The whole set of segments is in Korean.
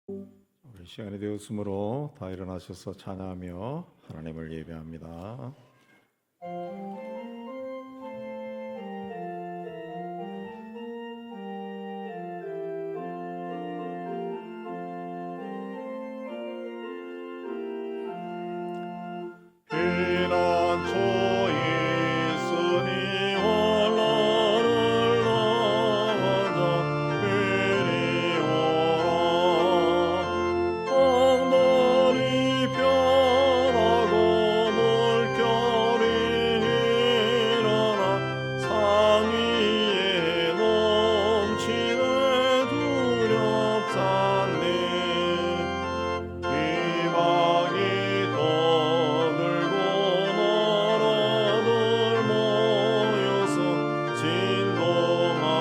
우리 시간이 되었으므로 다 일어나셔서 찬양하며 하나님을 예배합니다. 피난처에 있으니 환난을 당하자 이리 오라. 강물이 변하고 물결이 일어나 산 위에 넘치네 두렵잖니. 이방이 떠들고 나라들 모여서 진동하나.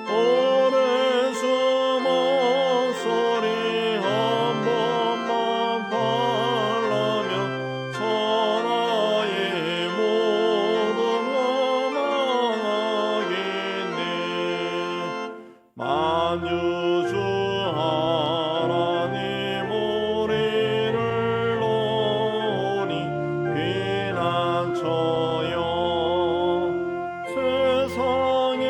오랜 숨은 소리 한 번만 발라면 천하의 모든 망하겠네. 만유주 하나님 우리를 놓으니 피난처여. 세상의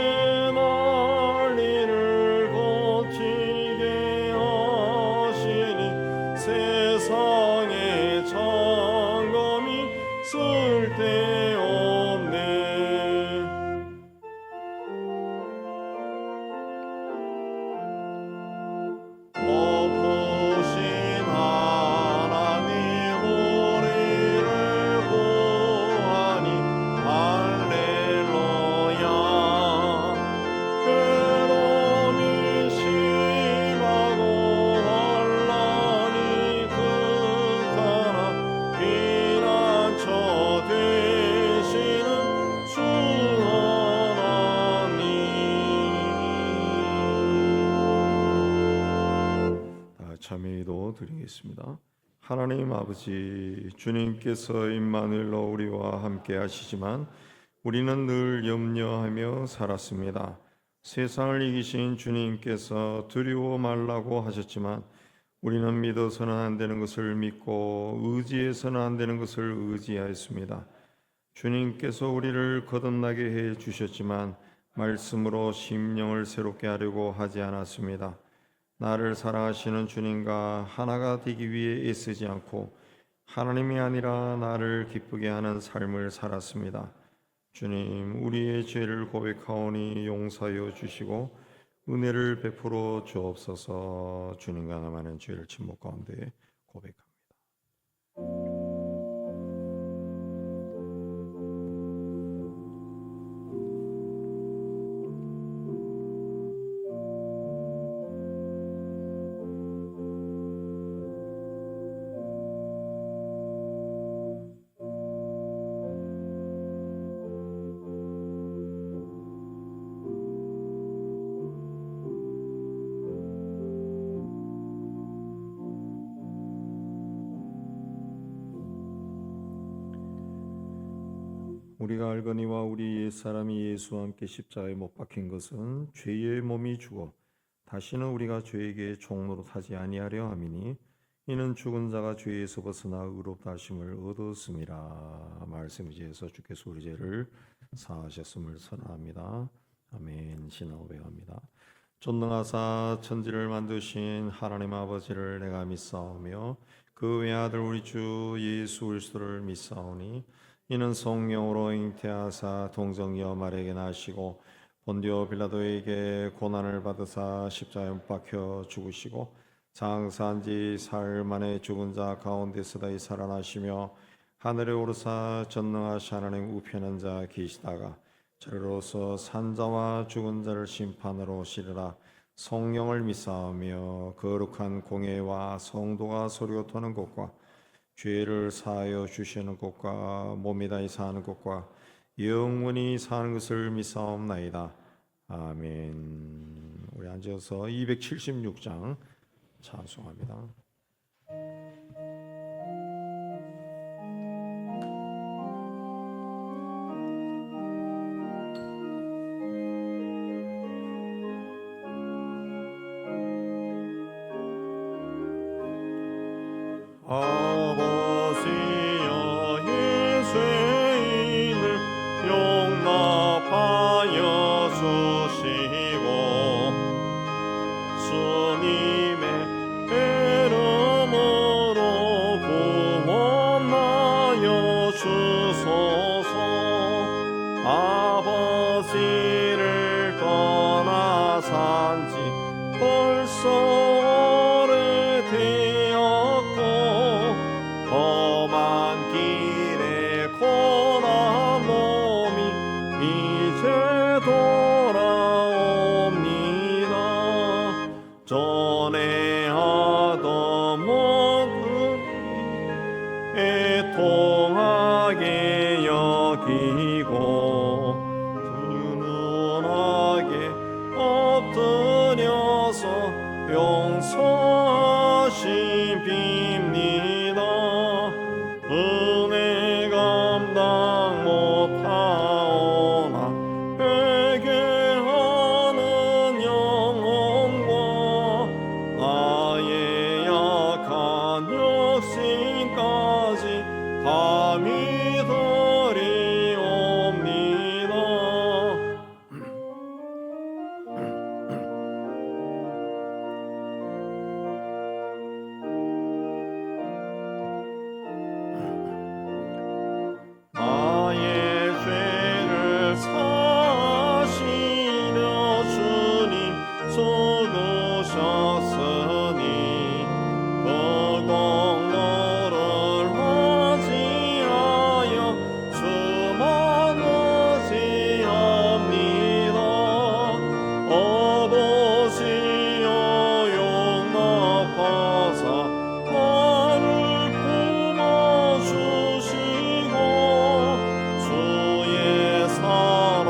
난리를 거치게 하시니 세상의 장검이 쓸데없네. 높으신 하나님 우리를 구하니 할렐루야. 괴로움이 심하고 환난이 극하나 피난처 되시는 주 하나님. 참회도 드리겠습니다. 하나님 아버지, 주님께서 임마누엘로 우리와 함께 하시지만 우리는 늘 염려하며 살았습니다. 세상을 이기신 주님께서 두려워 말라고 하셨지만 우리는 믿어서는 안 되는 것을 믿고 의지해서는 안 되는 것을 의지하였습니다. 주님께서 우리를 거듭나게 해 주셨지만 말씀으로 심령을 새롭게 하려고 하지 않았습니다. 나를 사랑하시는 주님과 하나가 되기 위해 애쓰지 않고 하나님이 아니라 나를 기쁘게 하는 삶을 살았습니다. 주님, 우리의 죄를 고백하오니 용서하여 주시고 은혜를 베풀어 주옵소서. 주님과 나만의 죄를 침묵 가운데 고백합니다. 우리가 알거니와 우리 옛사람이 예수와 함께 십자가에 못 박힌 것은 죄의 몸이 죽어 다시는 우리가 죄에게 종로로 타지 아니하려 함이니 이는 죽은 자가 죄에서 벗어나 의롭다 하심을 얻었음이라. 말씀 지에서 주께서 우리 죄를 사하셨음을 선언합니다. 아멘. 신앙 고백합니다. 전능하사 천지를 만드신 하나님 아버지를 내가 믿사오며 그 외아들 우리 주 예수 그리스도를 믿사오니 이는 성령으로 잉태하사 동정녀 마리아에게 나시고 본디오 빌라도에게 고난을 받으사 십자가에 못 박혀 죽으시고 장사한 지 사흘 만에 죽은 자 가운데서 다시 살아나시며 하늘에 오르사 전능하신 하나님 우편에 앉아 계시다가 저리로서 산자와 죽은 자를 심판하러 오시리라. 성령을 믿사오며 거룩한 공예와 성도가 소리가 토는 곳과 죄를 사하여 주시는 곳과 몸이 다시 사는 곳과 영원히 사는 것을 믿사옵나이다. 아멘. 우리 앉아서 276장 찬송합니다. 아버지여 이 죄인을 용납하여 주시고 주님의 이름으로 구원하여 주소서. 아버지를 떠나 산지 벌써 오래되었고 험한 길에 고난 몸이 이제 돌아옵니다. 전에 하던 모든 애통하게 여기고 든든하게 엎드려서 용서하심 빕니다. 은혜 감당 못하오나 회개하는 영혼과 나의 약한 욕심까지 감히 드리옵니다. 나의 죄를 사하시려 주님 죽으셨으니 그 공로를 맞이하여 주만 의지합니다. 아버지여 용납하사 나를 품어주시고 주의 사랑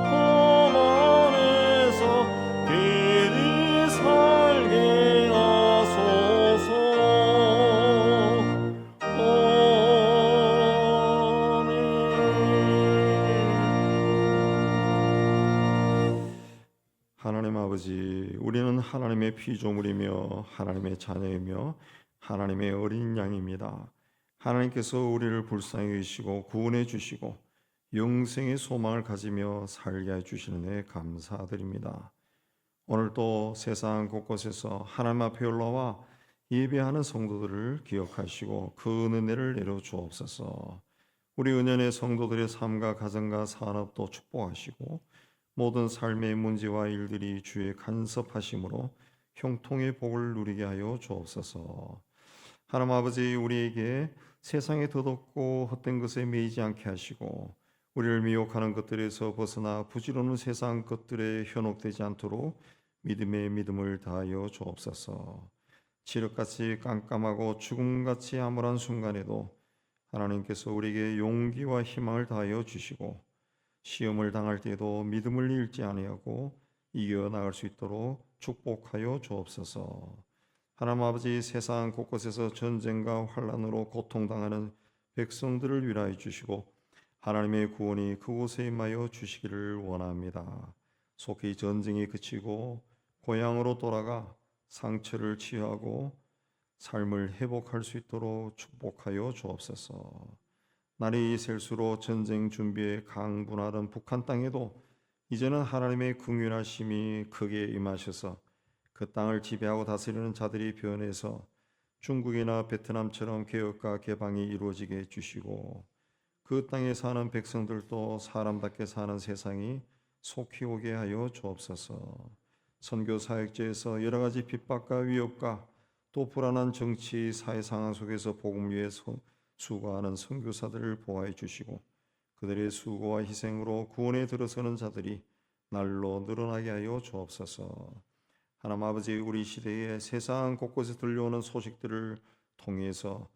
품 안에서 길이 살게 하소서. 하나님 아버지, 우리는 하나님의 피조물이며 하나님의 자녀이며 하나님의 어린 양입니다. 하나님께서 우리를 불쌍히 여기시고 구원해 주시고 영생의 소망을 가지며 살게 해 주시는 데 감사드립니다. 오늘도 세상 곳곳에서 하나님 앞에 올라와 예배하는 성도들을 기억하시고 그 은혜를 내려 주옵소서. 우리 은연의 성도들의 삶과 가정과 산업도 축복하시고 모든 삶의 문제와 일들이 주의 간섭하심으로 형통의 복을 누리게 하여 주옵소서. 하나님 아버지, 우리에게 세상에 더덥고 헛된 것에 매이지 않게 하시고 우리를 미혹하는 것들에서 벗어나 부질없는 세상 것들에 현혹되지 않도록 믿음의 믿음을 다하여 주옵소서. 칠흑같이 깜깜하고 죽음같이 암울한 순간에도 하나님께서 우리에게 용기와 희망을 다하여 주시고 시험을 당할 때에도 믿음을 잃지 아니하고 이겨나갈 수 있도록 축복하여 주옵소서. 하나님 아버지, 세상 곳곳에서 전쟁과 환난으로 고통당하는 백성들을 위하여 주시고 하나님의 구원이 그곳에 임하여 주시기를 원합니다. 속히 전쟁이 그치고 고향으로 돌아가 상처를 치유하고 삶을 회복할 수 있도록 축복하여 주옵소서. 날이 셀수록 전쟁 준비에 강분하던 북한 땅에도 이제는 하나님의 긍휼하심이 크게 임하셔서 그 땅을 지배하고 다스리는 자들이 변해서 중국이나 베트남처럼 개혁과 개방이 이루어지게 해주시고 그 땅에 사는 백성들도 사람답게 사는 세상이 속히 오게 하여 주옵소서. 선교 사역지에서 여러 가지 핍박과 위협과 또 불안한 정치 사회 상황 속에서 복음 위에 수고하는 선교사들을 보호해 주시고 그들의 수고와 희생으로 구원에 들어서는 자들이 날로 늘어나게 하여 주옵소서. 하나님 아버지, 우리 시대에 세상 곳곳에 들려오는 소식들을 통해서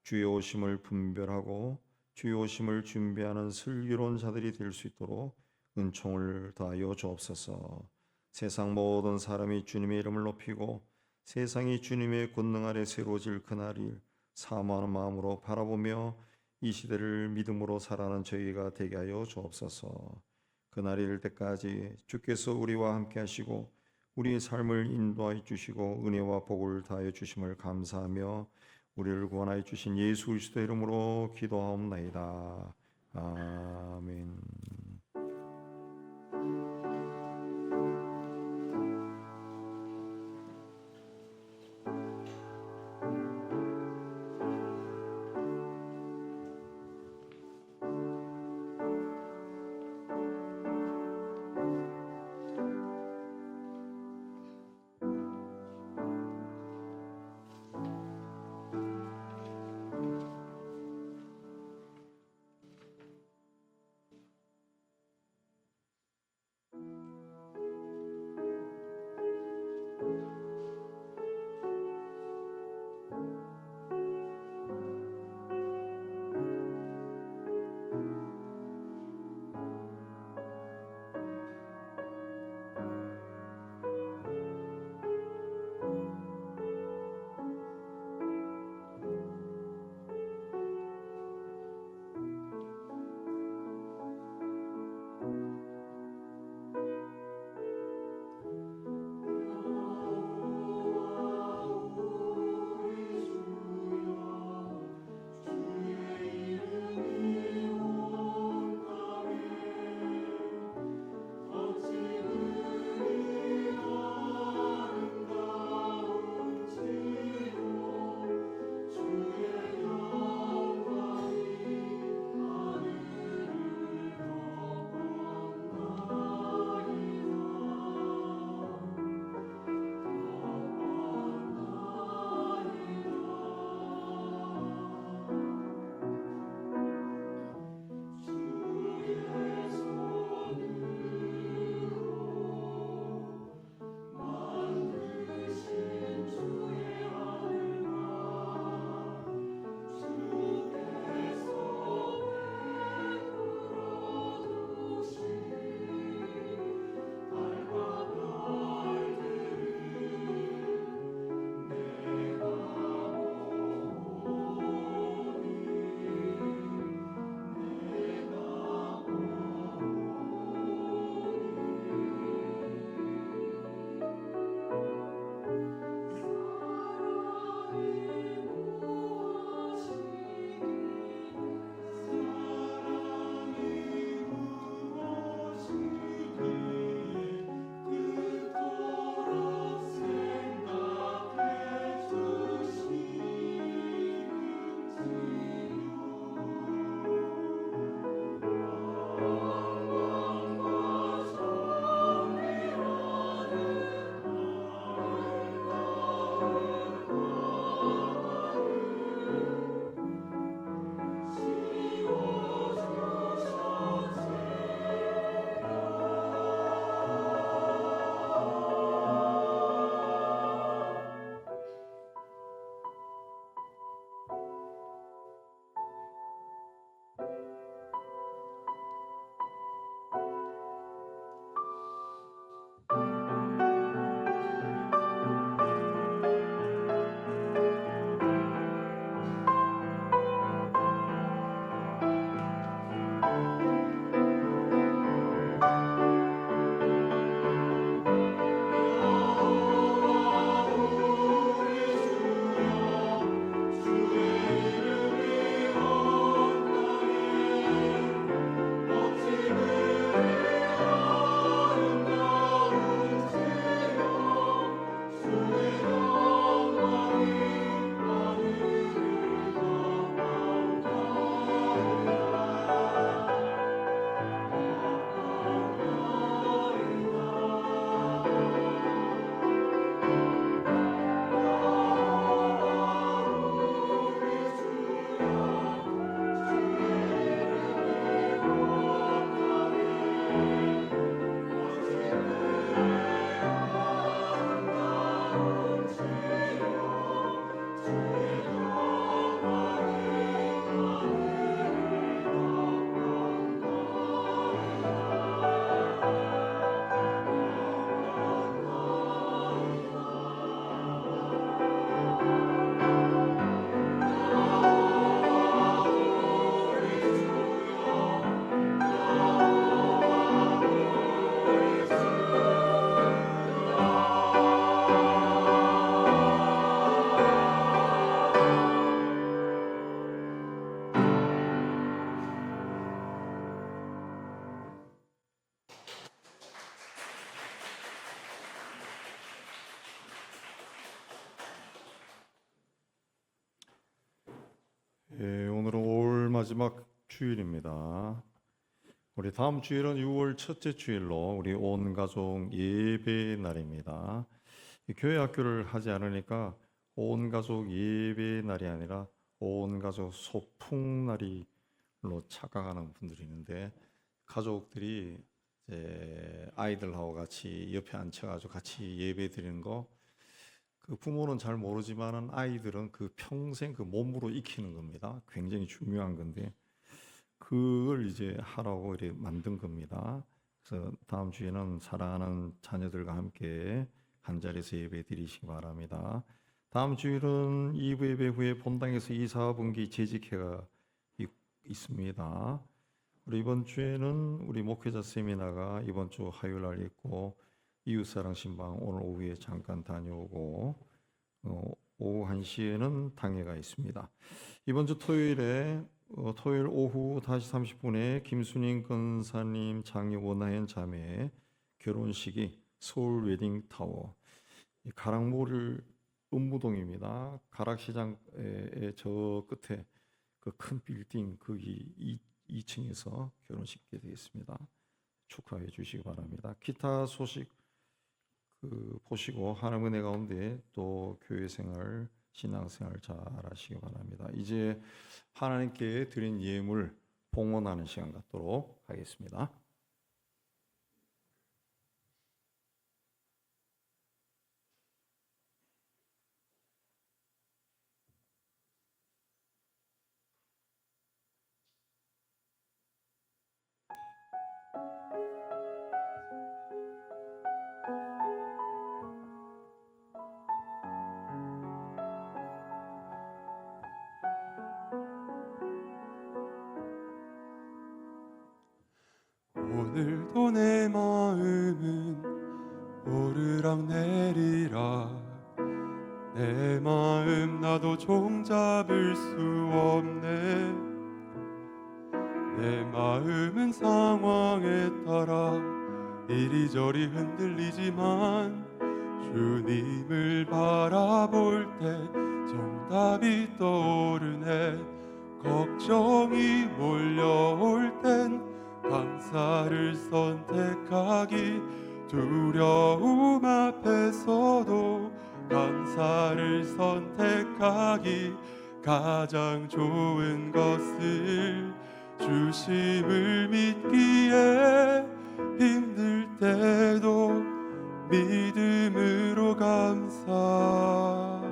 주의 오심을 분별하고 주의 오심을 준비하는 슬기로운 자들이 될 수 있도록 은총을 다하여 주옵소서. 세상 모든 사람이 주님의 이름을 높이고 세상이 주님의 권능 아래 새로워질 그날을 사모하는 마음으로 바라보며 이 시대를 믿음으로 살아가는 저희가 되게 하여 주옵소서. 그날이 이를 때까지 주께서 우리와 함께 하시고 우리의 삶을 인도하여 주시고 은혜와 복을 다하여 주심을 감사하며 우리를 구원하여 주신 예수 그리스도 이름으로 기도하옵나이다. 아멘. 오늘은 5월 마지막 주일입니다. 우리 다음 주일은 6월 첫째 주일로 우리 온 가족 예배 날입니다. 교회 학교를 하지 않으니까 온 가족 예배 날이 아니라 온 가족 소풍 날이로 착각하는 분들이 있는데, 가족들이 이제 아이들하고 같이 옆에 앉혀가지고 같이 예배 드리는 거, 그 부모는 잘 모르지만은 아이들은 그 평생 그 몸으로 익히는 겁니다. 굉장히 중요한 건데 그걸 이제 하라고 이렇게 만든 겁니다. 그래서 다음 주에는 사랑하는 자녀들과 함께 한 자리에서 예배 드리시기 바랍니다. 다음 주일은 2부 예배 후에 본당에서 2, 4분기 재직회가 있습니다. 우리 이번 주에는 우리 목회자 세미나가 이번 주 화요일 날 있고, 이웃사랑 신방 오늘 오후에 잠깐 다녀오고, 오후 1시에는 당회가 있습니다. 이번 주 토요일에 토요일 오후 5시 30분에 김순인 권사님 장녀 원하연 자매의 결혼식이 서울 웨딩타워 가락모를 음무동입니다. 가락시장의 저 끝에 그 큰 빌딩 거기 2층에서 결혼식이 되겠습니다. 축하해 주시기 바랍니다. 기타 소식 보시고 하나님 은혜 가운데 또 교회 생활, 신앙 생활 잘 하시기 바랍니다. 이제 하나님께 드린 예물 봉헌하는 시간 갖도록 하겠습니다. 오늘도 내 마음은 오르락내리락, 내 마음 나도 종잡을 수 없네. 내 마음은 상황에 따라 이리저리 흔들리지만 주님을 바라볼 때 정답이 떠오르네. 걱정이 몰려올 땐 감사를 선택하기, 두려움 앞에서도 감사를 선택하기, 가장 좋은 것을 주심을 믿기에 힘들 때도 믿음으로 감사.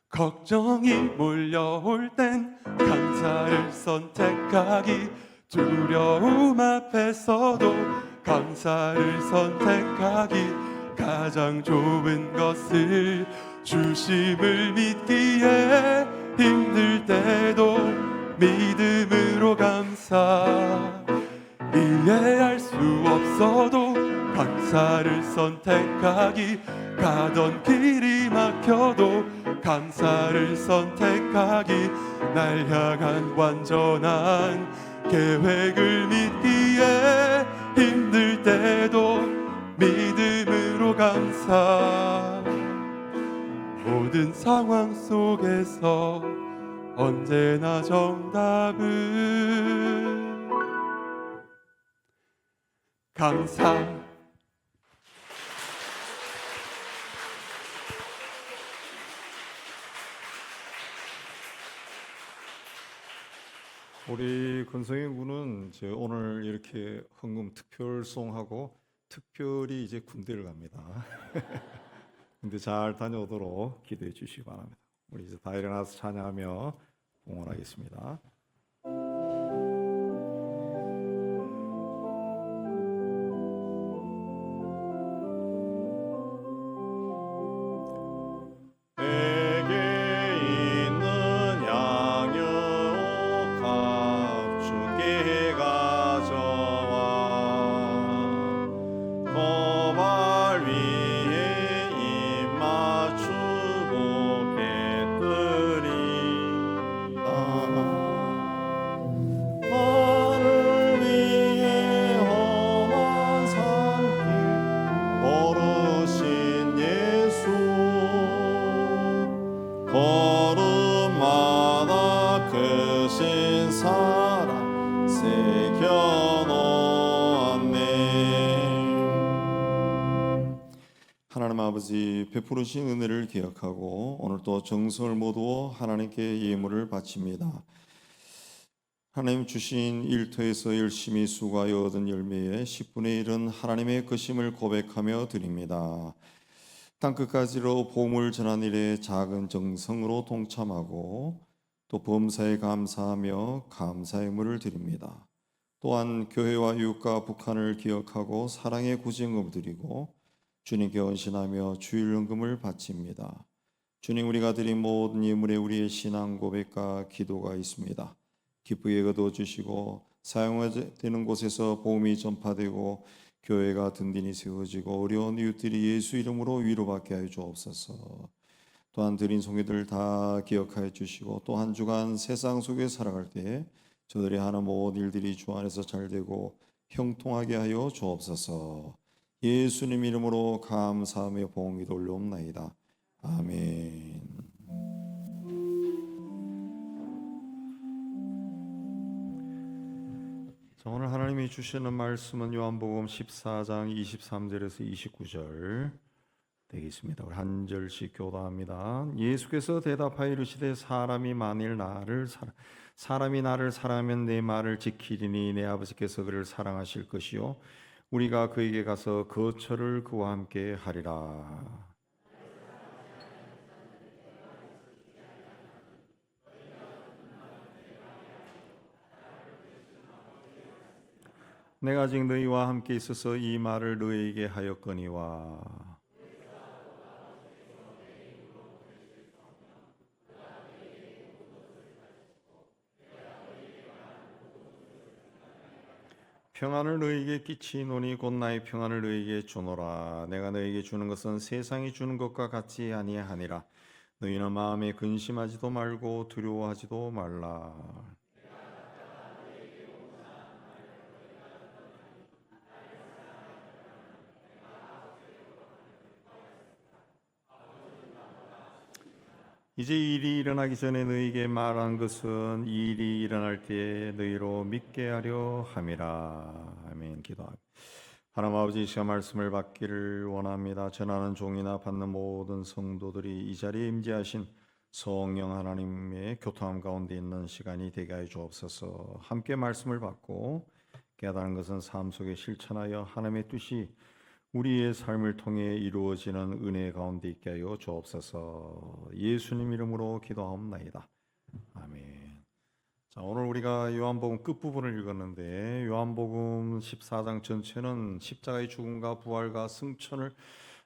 걱정이 몰려올 땐 감사를 선택하기, 두려움 앞에서도 감사를 선택하기, 가장 좋은 것을 주심을 믿기에 힘들 때도 믿음으로 감사. 이해할 수 없어도 감사를 선택하기, 가던 길이 막혀도 감사를 선택하기, 날 향한 완전한 계획을 믿기에 힘들 때도 믿음으로 감사. 모든 상황 속에서 언제나 정답은 감사. 우리 권성희 군은 오늘 이렇게 헌금 특별송하고 특별히 이제 군대를 갑니다. 근데 잘 다녀오도록 기도해 주시기 바랍니다. 우리 이제 다 일어나서 찬양하며 봉헌하겠습니다. 하나님 아버지 베푸르신 은혜를 기억하고 오늘 또 정성을 모두어 하나님께 예물을 바칩니다. 하나님 주신 일터에서 열심히 수고하여 얻은 열매의 10분의 1은 하나님의 것임을 고백하며 드립니다. 땅끝까지로 복음을 전한 일에 작은 정성으로 동참하고 또 범사에 감사하며 감사의 물을 드립니다. 또한 교회와 이웃과 북한을 기억하고 사랑의 구제금을 드리고 주님께 헌신하며 주일연금을 바칩니다. 주님, 우리가 드린 모든 예물에 우리의 신앙 고백과 기도가 있습니다. 기쁘게 거둬주시고 사용되는 곳에서 복음이 전파되고 교회가 든든히 세워지고 어려운 이웃들이 예수 이름으로 위로받게 하여 주옵소서. 또한 드린 송이들 다 기억하여 주시고 또 한 주간 세상 속에 살아갈 때 저들이 하는 모든 일들이 주 안에서 잘되고 형통하게 하여 주옵소서. 예수님 이름으로 감사하며 봉기도 올려옵나이다. 아멘. 자, 오늘 하나님이 주시는 말씀은 요한복음 14장 23절에서 29절 되겠습니다. 우리 한 절씩 교도합니다. 예수께서 대답하여 이르시되 사람이 나를 사랑하면 내 말을 지키리니 내 아버지께서 그를 사랑하실 것이요 우리가 그에게 가서 거처를 그와 함께 하리라. 내가 아직 너희와 함께 있어서 이 말을 너희에게 하였거니와 평안을 너희에게 끼치노니 곧 나의 평안을 너희에게 주노라. 내가 너희에게 주는 것은 세상이 주는 것과 같지 아니하니라. 너희는 마음에 근심하지도 말고 두려워하지도 말라. 이제 이 일이 일어나기 전에 너희에게 말한 것은 이 일이 일어날 때에 너희로 믿게 하려 함이라. 아멘. 기도합니다. 하나님 아버지, 이 시간 말씀을 받기를 원합니다. 전하는 종이나 받는 모든 성도들이 이 자리에 임재하신 성령 하나님의 교통함 가운데 있는 시간이 되게 하여 주옵소서. 함께 말씀을 받고 깨달은 것은 삶 속에 실천하여 하나님의 뜻이 우리의 삶을 통해 이루어지는 은혜 가운데 있게 하여 주옵소서. 예수님 이름으로 기도하옵나이다. 아멘. 자, 오늘 우리가 요한복음 끝부분을 읽었는데 요한복음 14장 전체는 십자가의 죽음과 부활과 승천을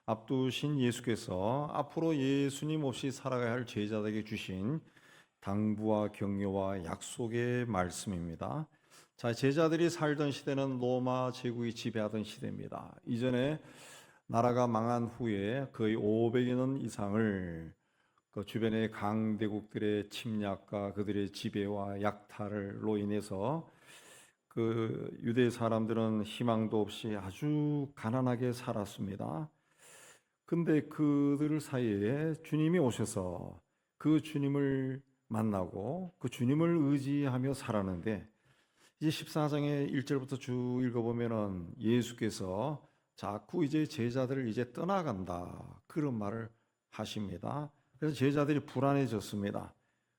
앞두신 예수께서 앞으로 예수님 없이 살아가야 할 제자들에게 주신 당부와 격려와 약속의 말씀입니다. 자, 제자들이 살던 시대는 로마 제국이 지배하던 시대입니다. 이전에 나라가 망한 후에 거의 500여 년 이상을 그 주변의 강대국들의 침략과 그들의 지배와 약탈로 인해서 그 유대 사람들은 희망도 없이 아주 가난하게 살았습니다. 근데 그들 사이에 주님이 오셔서 그 주님을 만나고 그 주님을 의지하며 살았는데 이제 14장의 1절부터 쭉 읽어보면은 예수께서 자꾸 이제 제자들을 이제 떠나간다 그런 말을 하십니다. 그래서 제자들이 불안해졌습니다.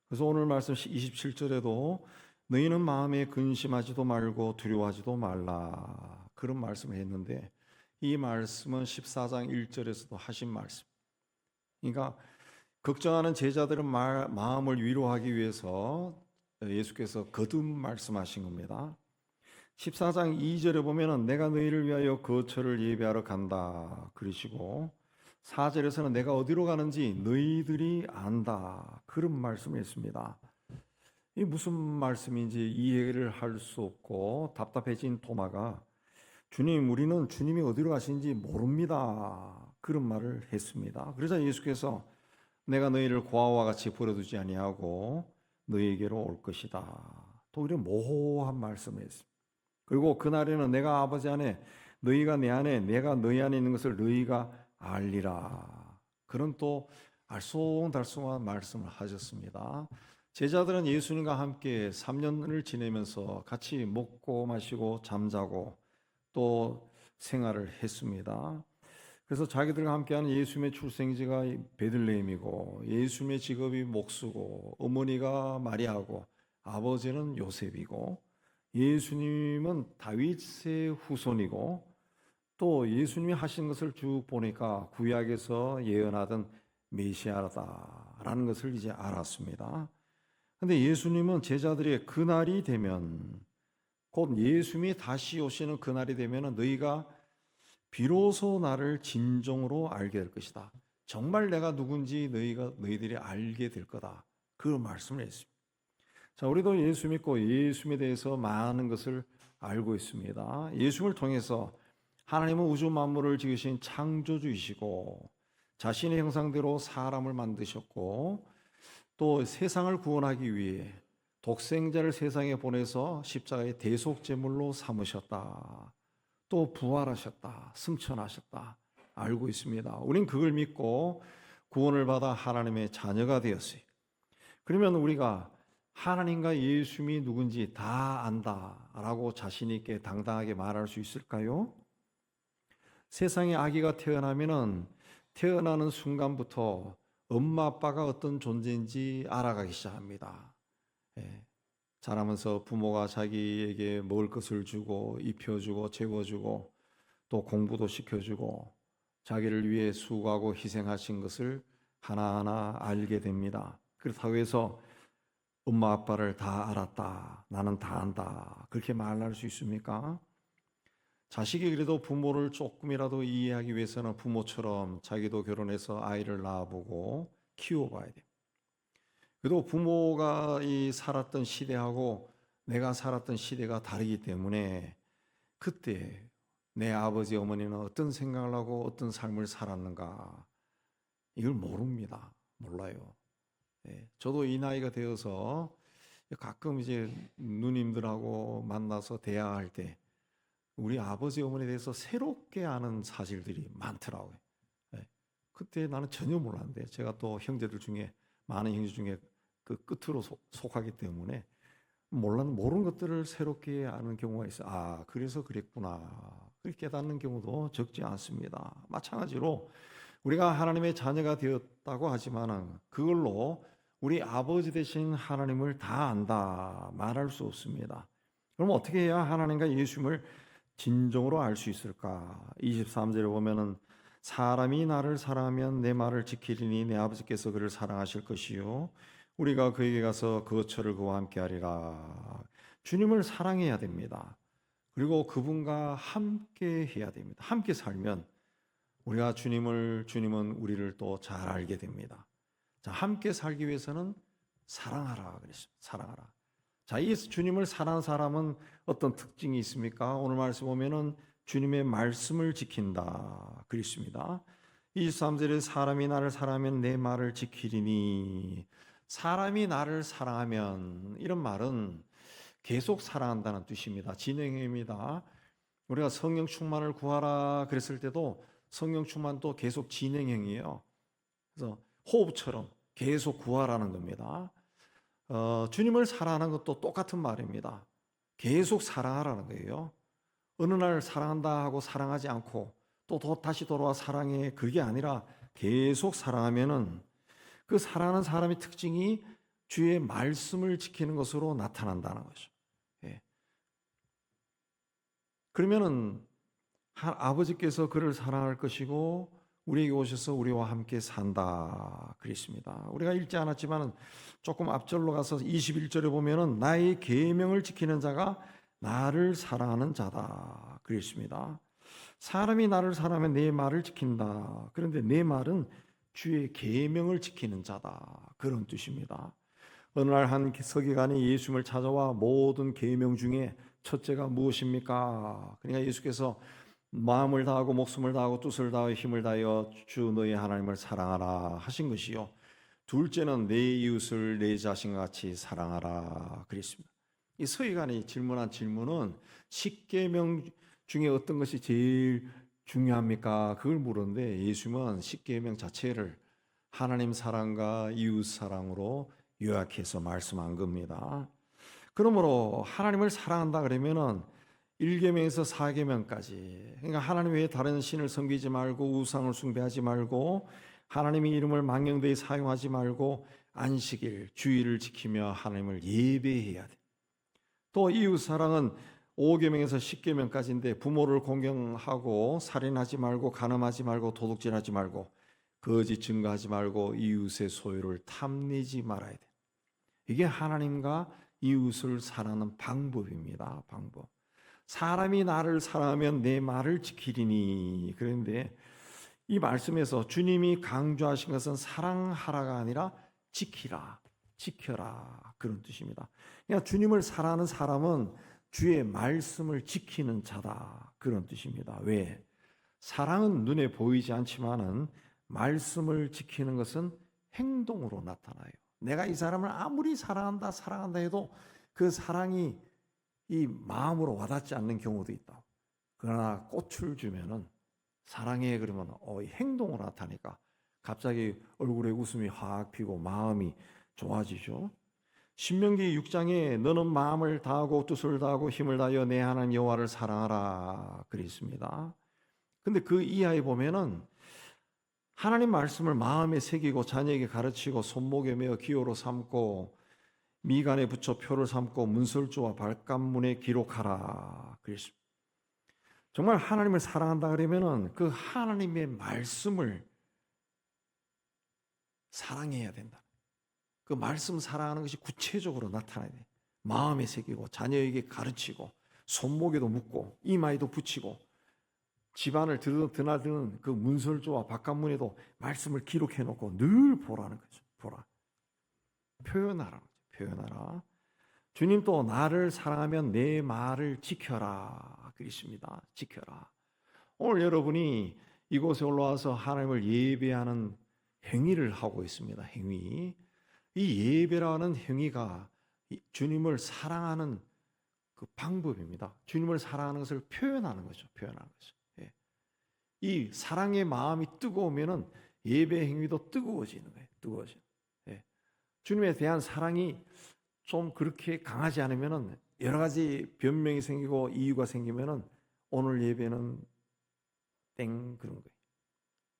그래서 오늘 말씀 27절에도 너희는 마음에 근심하지도 말고 두려워하지도 말라 그런 말씀을 했는데 이 말씀은 14장 1절에서도 하신 말씀. 그러니까 걱정하는 제자들은 마음을 위로하기 위해서 예수께서 거듭 말씀하신 겁니다. 14장 2절에 보면은 내가 너희를 위하여 거처를 예배하러 간다 그러시고 4절에서는 내가 어디로 가는지 너희들이 안다 그런 말씀을 했습니다. 이 무슨 말씀인지 이해를 할 수 없고 답답해진 토마가 주님, 우리는 주님이 어디로 가시는지 모릅니다 그런 말을 했습니다. 그러자 예수께서 내가 너희를 고아와 같이 버려두지 아니하고 너희에게로 올 것이다. 또 이런 모호한 말씀을 했습니다. 그리고 그날에는 내가 아버지 안에 너희가 내 안에 내가 너희 안에 있는 것을 너희가 알리라. 그런 또 알쏭달쏭한 말씀을 하셨습니다. 제자들은 예수님과 함께 3년을 지내면서 같이 먹고 마시고 잠자고 또 생활을 했습니다. 그래서 자기들과 함께하는 예수님의 출생지가 베들레헴이고 예수님의 직업이 목수고 어머니가 마리아고 아버지는 요셉이고 예수님은 다윗의 후손이고 또 예수님이 하신 것을 쭉 보니까 구약에서 예언하던 메시아다라는 것을 이제 알았습니다. 근데 예수님은 제자들이 그날이 되면 곧 예수님이 다시 오시는 그날이 되면 너희가 비로소 나를 진정으로 알게 될 것이다. 정말 내가 누군지 너희들이 알게 될 거다. 그 말씀을 했습니다. 자, 우리도 예수 믿고 예수님에 대해서 많은 것을 알고 있습니다. 예수님을 통해서 하나님은 우주 만물을 지으신 창조주이시고 자신의 형상대로 사람을 만드셨고 또 세상을 구원하기 위해 독생자를 세상에 보내서 십자가의 대속제물로 삼으셨다. 또 부활하셨다. 승천하셨다. 알고 있습니다. 우린 그걸 믿고 구원을 받아 하나님의 자녀가 되었어요. 그러면 우리가 하나님과 예수님이 누군지 다 안다라고 자신 있게 당당하게 말할 수 있을까요? 세상에 아기가 태어나면은 태어나는 순간부터 엄마 아빠가 어떤 존재인지 알아가기 시작합니다. 자라면서 부모가 자기에게 먹을 것을 주고 입혀주고 재워주고 또 공부도 시켜주고 자기를 위해 수고하고 희생하신 것을 하나하나 알게 됩니다. 그렇다고 해서 엄마 아빠를 다 알았다, 나는 다 안다, 그렇게 말할 수 있습니까? 자식이 그래도 부모를 조금이라도 이해하기 위해서는 부모처럼 자기도 결혼해서 아이를 낳아보고 키워봐야 돼요. 그래도 부모가 살았던 시대하고 내가 살았던 시대가 다르기 때문에 그때 내 아버지 어머니는 어떤 생각을 하고 어떤 삶을 살았는가 이걸 모릅니다. 몰라요. 저도 이 나이가 되어서 가끔 이제 누님들하고 만나서 대화할 때 우리 아버지 어머니에 대해서 새롭게 아는 사실들이 많더라고요. 그때 나는 전혀 몰랐는데 제가 또 형제들 중에 많은 형제 중에 그 끝으로 속하기 때문에 모르는 것들을 새롭게 아는 경우가 있어요. 아, 그래서 그랬구나. 그렇게 깨닫는 경우도 적지 않습니다. 마찬가지로 우리가 하나님의 자녀가 되었다고 하지만은 그걸로 우리 아버지 되신 하나님을 다 안다 말할 수 없습니다. 그럼 어떻게 해야 하나님과 예수님을 진정으로 알 수 있을까? 23절에 보면은 사람이 나를 사랑하면 내 말을 지키리니 내 아버지께서 그를 사랑하실 것이요 우리가 그에게 가서 그 어처를 그와 함께 하리라. 주님을 사랑해야 됩니다. 그리고 그분과 함께 해야 됩니다. 함께 살면 우리가 주님은 우리를 또 잘 알게 됩니다. 자, 함께 살기 위해서는 사랑하라 그랬습니다. 사랑하라. 자, 이 주님을 사랑하는 사람은 어떤 특징이 있습니까? 오늘 말씀 보면은 주님의 말씀을 지킨다 그랬습니다. 23절에 사람이 나를 사랑하면 내 말을 지키리니 사람이 나를 사랑하면 이런 말은 계속 사랑한다는 뜻입니다. 진행형입니다. 우리가 성령 충만을 구하라 그랬을 때도 성령 충만도 계속 진행형이에요. 그래서 호흡처럼 계속 구하라는 겁니다. 주님을 사랑하는 것도 똑같은 말입니다. 계속 사랑하라는 거예요. 어느 날 사랑한다 하고 사랑하지 않고 또 다시 돌아와 사랑해 그게 아니라 계속 사랑하면은 그 사랑하는 사람의 특징이 주의 말씀을 지키는 것으로 나타난다는 거죠. 그러면은 아버지께서 그를 사랑할 것이고 우리에게 오셔서 우리와 함께 산다 그랬습니다. 우리가 읽지 않았지만 조금 앞절로 가서 21절에 보면은 나의 계명을 지키는 자가 나를 사랑하는 자다 그랬습니다. 사람이 나를 사랑하면 내 말을 지킨다. 그런데 내 말은 주의 계명을 지키는 자다 그런 뜻입니다. 어느 날 한 서기관이 예수님을 찾아와 모든 계명 중에 첫째가 무엇입니까? 그러니까 예수께서 마음을 다하고 목숨을 다하고 뜻을 다하여 힘을 다하여 주 너의 하나님을 사랑하라 하신 것이요. 둘째는 내 이웃을 내 자신과 같이 사랑하라 그랬습니다. 이 서기관이 질문한 질문은 십계명 중에 어떤 것이 제일 중요합니까? 그걸 물었는데 예수님은 십계명 자체를 하나님 사랑과 이웃 사랑으로 요약해서 말씀한 겁니다. 그러므로 하나님을 사랑한다 그러면은 1계명에서 4계명까지, 그러니까 하나님 외에 다른 신을 섬기지 말고 우상을 숭배하지 말고 하나님의 이름을 망령되이 사용하지 말고 안식일, 주일을 지키며 하나님을 예배해야 돼. 또 이웃사랑은 5계명에서 10계명까지인데 부모를 공경하고 살인하지 말고 간음하지 말고 도둑질하지 말고 거짓 증거하지 말고 이웃의 소유를 탐내지 말아야 돼. 이게 하나님과 이웃을 사랑하는 방법입니다. 방법. 사람이 나를 사랑하면 내 말을 지키리니. 그런데 이 말씀에서 주님이 강조하신 것은 사랑하라가 아니라 지키라, 지켜라, 그런 뜻입니다. 그러니까 주님을 사랑하는 사람은 주의 말씀을 지키는 자다, 그런 뜻입니다. 왜? 사랑은 눈에 보이지 않지만은 말씀을 지키는 것은 행동으로 나타나요. 내가 이 사람을 아무리 사랑한다 해도 그 사랑이 이 마음으로 와닿지 않는 경우도 있다. 그러나 꽃을 주면은 사랑해 그러면 행동으로 나타나니까 갑자기 얼굴에 웃음이 확 피고 마음이 좋아지죠. 신명기 6장에 너는 마음을 다하고 뜻을 다하고 힘을 다하여 내 하나님 여호와를 사랑하라 그랬습니다. 근데 그 이하에 보면은 하나님 말씀을 마음에 새기고 자녀에게 가르치고 손목에 메어 기호로 삼고 미간에 붙여 표를 삼고 문설주와 발간문에 기록하라 그랬습니다. 정말 하나님을 사랑한다 그러면은 그 하나님의 말씀을 사랑해야 된다. 그 말씀 사랑하는 것이 구체적으로 나타나야 돼. 마음에 새기고 자녀에게 가르치고 손목에도 묶고 이마에도 붙이고 집안을 드나드는 그 문설주와 바깥문에도 말씀을 기록해 놓고 늘 보라는 거죠. 보라. 표현하라는 거죠. 표현하라. 주님 또 나를 사랑하면 내 말을 지켜라 그랬습니다. 지켜라. 오늘 여러분이 이곳에 올라와서 하나님을 예배하는 행위를 하고 있습니다. 행위. 이 예배라는 행위가 주님을 사랑하는 그 방법입니다. 주님을 사랑하는 것을 표현하는 거죠. 표현하는 거죠. 예. 이 사랑의 마음이 뜨거우면은 예배 행위도 뜨거워지는 거예요. 뜨거워지는. 예. 주님에 대한 사랑이 좀 그렇게 강하지 않으면은 여러 가지 변명이 생기고 이유가 생기면은 오늘 예배는 땡 그런 거예요.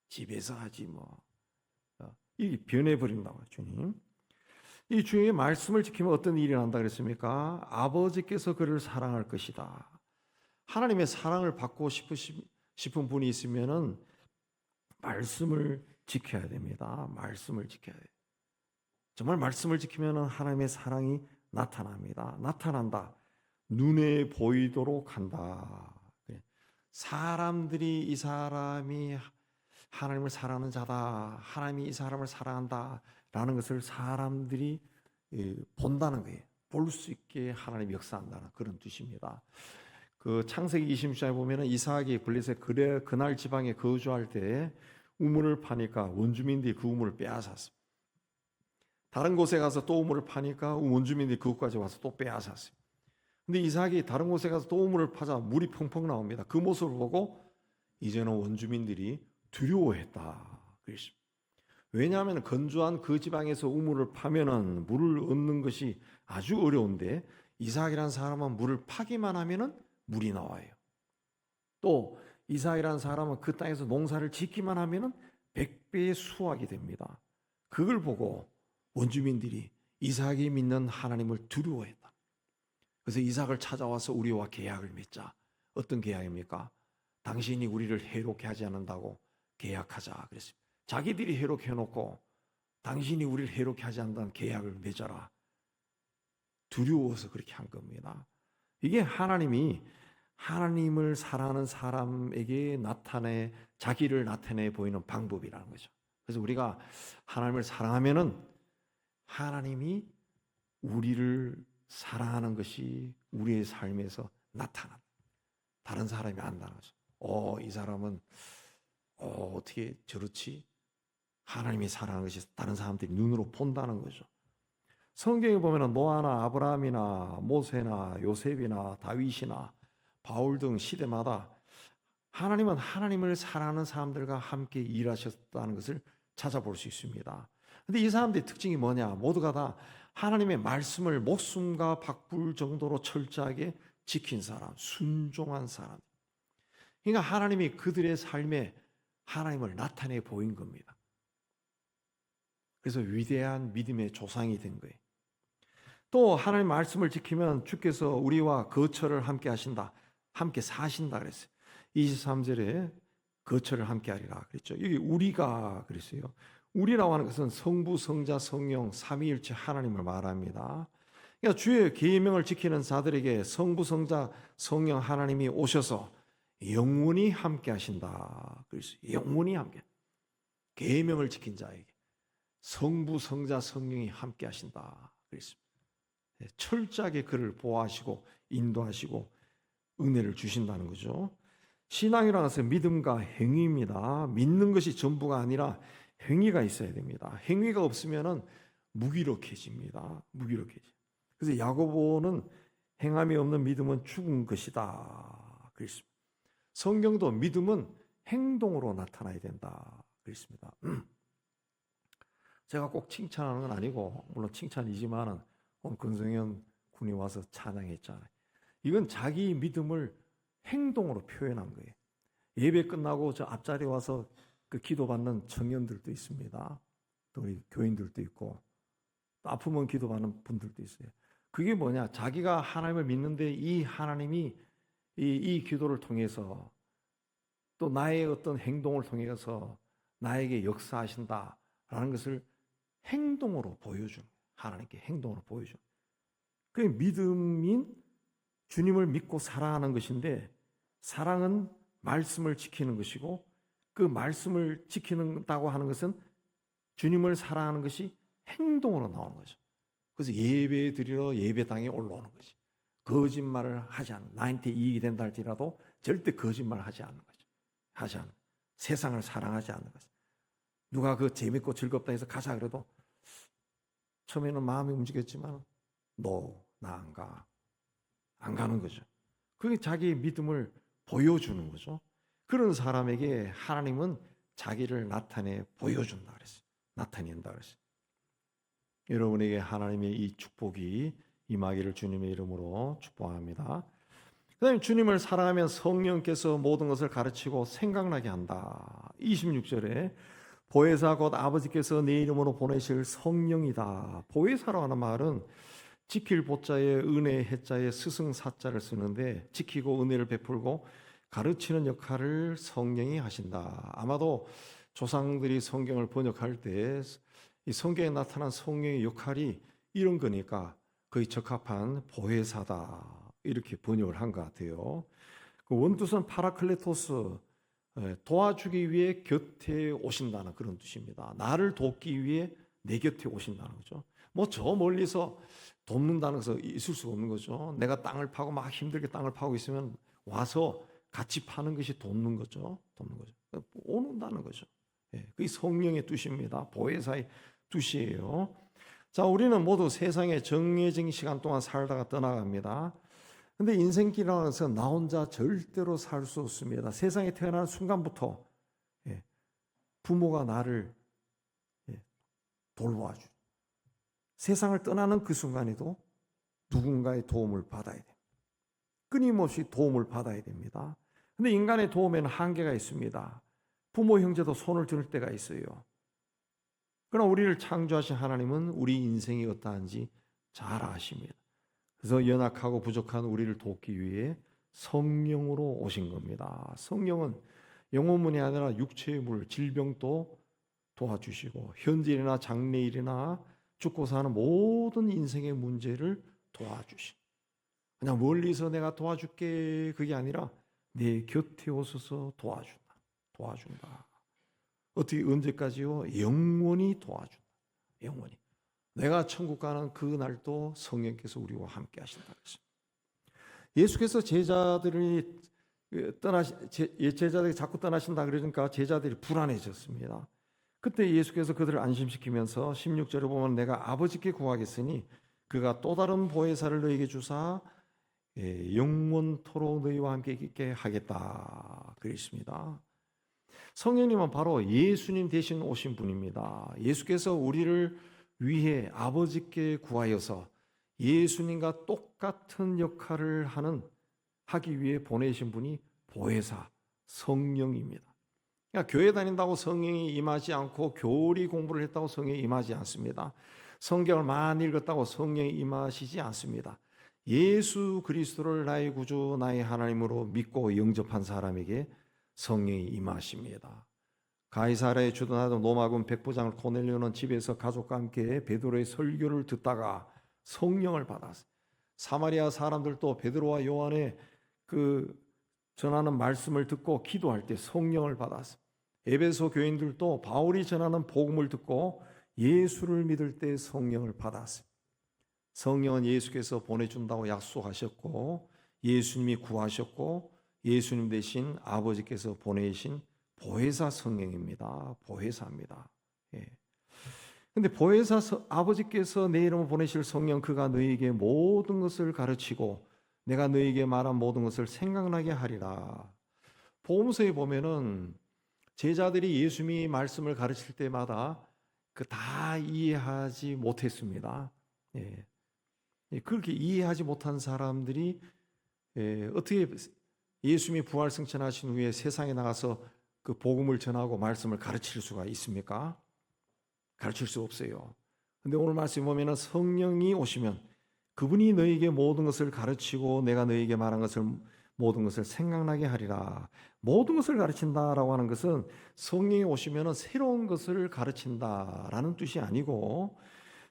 집에서 하지 뭐. 이 변해버린다고 주님. 이 주의 말씀을 지키면 어떤 일이 난다 그랬습니까? 아버지께서 그를 사랑할 것이다. 하나님의 사랑을 받고 싶은 분이 있으면은 말씀을 지켜야 됩니다. 말씀을 지켜야 돼요. 정말 말씀을 지키면은 하나님의 사랑이 나타납니다. 나타난다. 눈에 보이도록 한다. 사람들이 이 사람이 하나님을 사랑하는 자다. 하나님이 이 사람을 사랑한다라는 것을 사람들이 본다는 거예요. 볼 수 있게 하나님이 역사한다는 그런 뜻입니다. 그 창세기 26장에 보면은 이삭이 블레셋 그날 지방에 거주할 때 우물을 파니까 원주민들이 그 우물을 빼앗았습니다. 다른 곳에 가서 또 우물을 파니까 원주민들이 그곳까지 와서 또 빼앗았어요. 근데 이삭이 다른 곳에 가서 또 우물을 파자 물이 펑펑 나옵니다. 그 모습을 보고 이제는 원주민들이 두려워했다. 그랬습니다. 왜냐하면 건조한 그 지방에서 우물을 파면은 물을 얻는 것이 아주 어려운데 이삭이라는 사람은 물을 파기만 하면은 물이 나와요. 또 이삭이라는 사람은 그 땅에서 농사를 짓기만 하면은 100배의 수확이 됩니다. 그걸 보고 원주민들이 이삭이 믿는 하나님을 두려워했다. 그래서 이삭을 찾아와서 우리와 계약을 맺자. 어떤 계약입니까? 당신이 우리를 해롭게 하지 않는다고 계약하자 그랬습니다. 자기들이 해롭게 해놓고 당신이 우리를 해롭게 하지 않는다는 계약을 맺어라. 두려워서 그렇게 한 겁니다. 이게 하나님이 하나님을 사랑하는 사람에게 자기를 나타내 보이는 방법이라는 거죠. 그래서 우리가 하나님을 사랑하면은 하나님이 우리를 사랑하는 것이 우리의 삶에서 나타난다. 다른 사람이 안다는 거죠. 이 사람은 어떻게 저렇지? 하나님이 사랑하는 것이 다른 사람들이 눈으로 본다는 거죠. 성경에 보면 노아나 아브라함이나 모세나 요셉이나 다윗이나 바울 등 시대마다 하나님은 하나님을 사랑하는 사람들과 함께 일하셨다는 것을 찾아볼 수 있습니다. 근데 이 사람들의 특징이 뭐냐? 모두가 다 하나님의 말씀을 목숨과 바꿀 정도로 철저하게 지킨 사람, 순종한 사람. 그러니까 하나님이 그들의 삶에 하나님을 나타내 보인 겁니다. 그래서 위대한 믿음의 조상이 된 거예요. 또 하나님 말씀을 지키면 주께서 우리와 거처를 함께 하신다. 함께 사신다 그랬어요. 23절에 거처를 함께 하리라 그랬죠. 여기 우리가 그랬어요. 우리라고 하는 것은 성부, 성자, 성령, 삼위일체 하나님을 말합니다. 그러니까 주의 계명을 지키는 자들에게 성부, 성자, 성령 하나님이 오셔서 영원히 함께 하신다. 그랬어요. 영원히 함께. 계명을 지킨 자에게 성부, 성자, 성령이 함께 하신다. 그랬습니다. 철저하게 그를 보호하시고 인도하시고 은혜를 주신다는 거죠. 신앙이라는 것은 믿음과 행위입니다. 믿는 것이 전부가 아니라 행위가 있어야 됩니다. 행위가 없으면 무기력해집니다. 무기력해져. 그래서 야고보는 행함이 없는 믿음은 죽은 것이다. 그랬습니다. 성경도 믿음은 행동으로 나타나야 된다. 그랬습니다. 제가 꼭 칭찬하는 건 아니고 물론 칭찬이지만은 오늘 권성현 군이 와서 찬양했잖아요. 이건 자기 믿음을 행동으로 표현한 거예요. 예배 끝나고 저 앞자리에 와서 그 기도받는 청년들도 있습니다. 또 우리 교인들도 있고 또 아프면 기도받는 분들도 있어요. 그게 뭐냐? 자기가 하나님을 믿는데 이 하나님이 이 기도를 통해서 또 나의 어떤 행동을 통해서 나에게 역사하신다라는 것을 행동으로 보여준, 하나님께 행동으로 보여준. 그게 믿음인 주님을 믿고 사랑하는 것인데, 사랑은 말씀을 지키는 것이고 그 말씀을 지키는다고 하는 것은 주님을 사랑하는 것이 행동으로 나오는 거죠. 그래서 예배 드리러 예배당에 올라오는 거지. 거짓말을 하지 않는, 나한테 이익이 된다 할지라도 절대 거짓말을 하지 않는 거죠. 하지 않는, 세상을 사랑하지 않는 거죠. 누가 그 재밌고 즐겁다 해서 가자 그래도 처음에는 마음이 움직였지만 나 안 가. 안 가는 거죠. 그게 자기의 믿음을 보여주는 거죠. 그런 사람에게 하나님은 자기를 나타내 보여준다 그랬어요. 나타낸다 그랬어요. 여러분에게 하나님의 이 축복이 임하기를 주님의 이름으로 축복합니다. 그 다음에 주님을 사랑하면 성령께서 모든 것을 가르치고 생각나게 한다. 26절에 보혜사 곧 아버지께서 내 이름으로 보내실 성령이다. 보혜사라고 하는 말은 지킬 보자에 은혜 해자에 스승 사자를 쓰는데 지키고 은혜를 베풀고 가르치는 역할을 성령이 하신다. 아마도 조상들이 성경을 번역할 때 이 성경에 나타난 성령의 역할이 이런 거니까 거의 적합한 보혜사다. 이렇게 번역을 한 것 같아요. 그 원뜻은 파라클레토스, 도와주기 위해 곁에 오신다는 그런 뜻입니다. 나를 돕기 위해 내 곁에 오신다는 거죠. 뭐 저 멀리서 돕는다는 것은 있을 수가 없는 거죠. 내가 땅을 파고 막 힘들게 땅을 파고 있으면 와서 같이 파는 것이 돕는 거죠. 돕는 거죠. 오는다는 거죠. 그게 성령의 뜻입니다. 보혜사의 뜻이에요. 자, 우리는 모두 세상에 정해진 시간 동안 살다가 떠나갑니다. 근데 인생길이라는 것은 나 혼자 절대로 살 수 없습니다. 세상에 태어나는 순간부터 부모가 나를 돌봐줘. 세상을 떠나는 그 순간에도 누군가의 도움을 받아야 됩니다. 끊임없이 도움을 받아야 됩니다. 근데 인간의 도움에는 한계가 있습니다. 부모, 형제도 손을 들 때가 있어요. 그러나 우리를 창조하신 하나님은 우리 인생이 어떠한지 잘 아십니다. 그래서 연약하고 부족한 우리를 돕기 위해 성령으로 오신 겁니다. 성령은 영혼문이 아니라 육체의 물, 질병도 도와주시고 현질이나 장래일이나 죽고 사는 모든 인생의 문제를 도와주시. 그냥 멀리서 내가 도와줄게 그게 아니라 내 곁에 오셔서 도와준다. 어떻게 언제까지요? 영원히 도와준다. 영원히. 내가 천국 가는 그 날도 성령께서 우리와 함께 하신다 그랬습니다. 예수께서 제자들이 제자들이 자꾸 떠나신다 그러니까 제자들이 불안해졌습니다. 그때 예수께서 그들을 안심시키면서 16절에 보면 내가 아버지께 구하겠으니 그가 또 다른 보혜사를 너에게 주사 영원토록 너희와 함께 있게 하겠다 그랬습니다. 성령님은 바로 예수님 대신 오신 분입니다. 예수께서 우리를 위해 아버지께 구하여서 예수님과 똑같은 역할을 하는 하기 위해 보내신 분이 보혜사 성령입니다. 그러니까 교회 다닌다고 성령이 임하지 않고 교리 공부를 했다고 성령이 임하지 않습니다. 성경을 많이 읽었다고 성령이 임하시지 않습니다. 예수 그리스도를 나의 구주 나의 하나님으로 믿고 영접한 사람에게 성령이 임하십니다. 가이사랴에 주둔하던 로마군 백부장 고넬료는 집에서 가족과 함께 베드로의 설교를 듣다가 성령을 받았어요. 사마리아 사람들도 베드로와 요한의 그 전하는 말씀을 듣고 기도할 때 성령을 받았어요. 에베소 교인들도 바울이 전하는 복음을 듣고 예수를 믿을 때 성령을 받았어요. 성령은 예수께서 보내준다고 약속하셨고 예수님이 구하셨고 예수님 대신 아버지께서 보내신 보혜사 성령입니다. 보혜사입니다. 근데 보혜사 아버지께서 내 이름을 보내실 성령 그가 너희에게 모든 것을 가르치고 내가 너희에게 말한 모든 것을 생각나게 하리라. 복음서에 보면은 제자들이 예수님이 말씀을 가르칠 때마다 그 다 이해하지 못했습니다. 그렇게 이해하지 못한 사람들이 어떻게 예수님이 부활 승천하신 후에 세상에 나가서 그 복음을 전하고 말씀을 가르칠 수가 있습니까? 가르칠 수 없어요. 근데 오늘 말씀 보면은 성령이 오시면 그분이 너희에게 모든 것을 가르치고 내가 너희에게 말한 것을 모든 것을 생각나게 하리라. 모든 것을 가르친다라고 하는 것은 성령이 오시면은 새로운 것을 가르친다라는 뜻이 아니고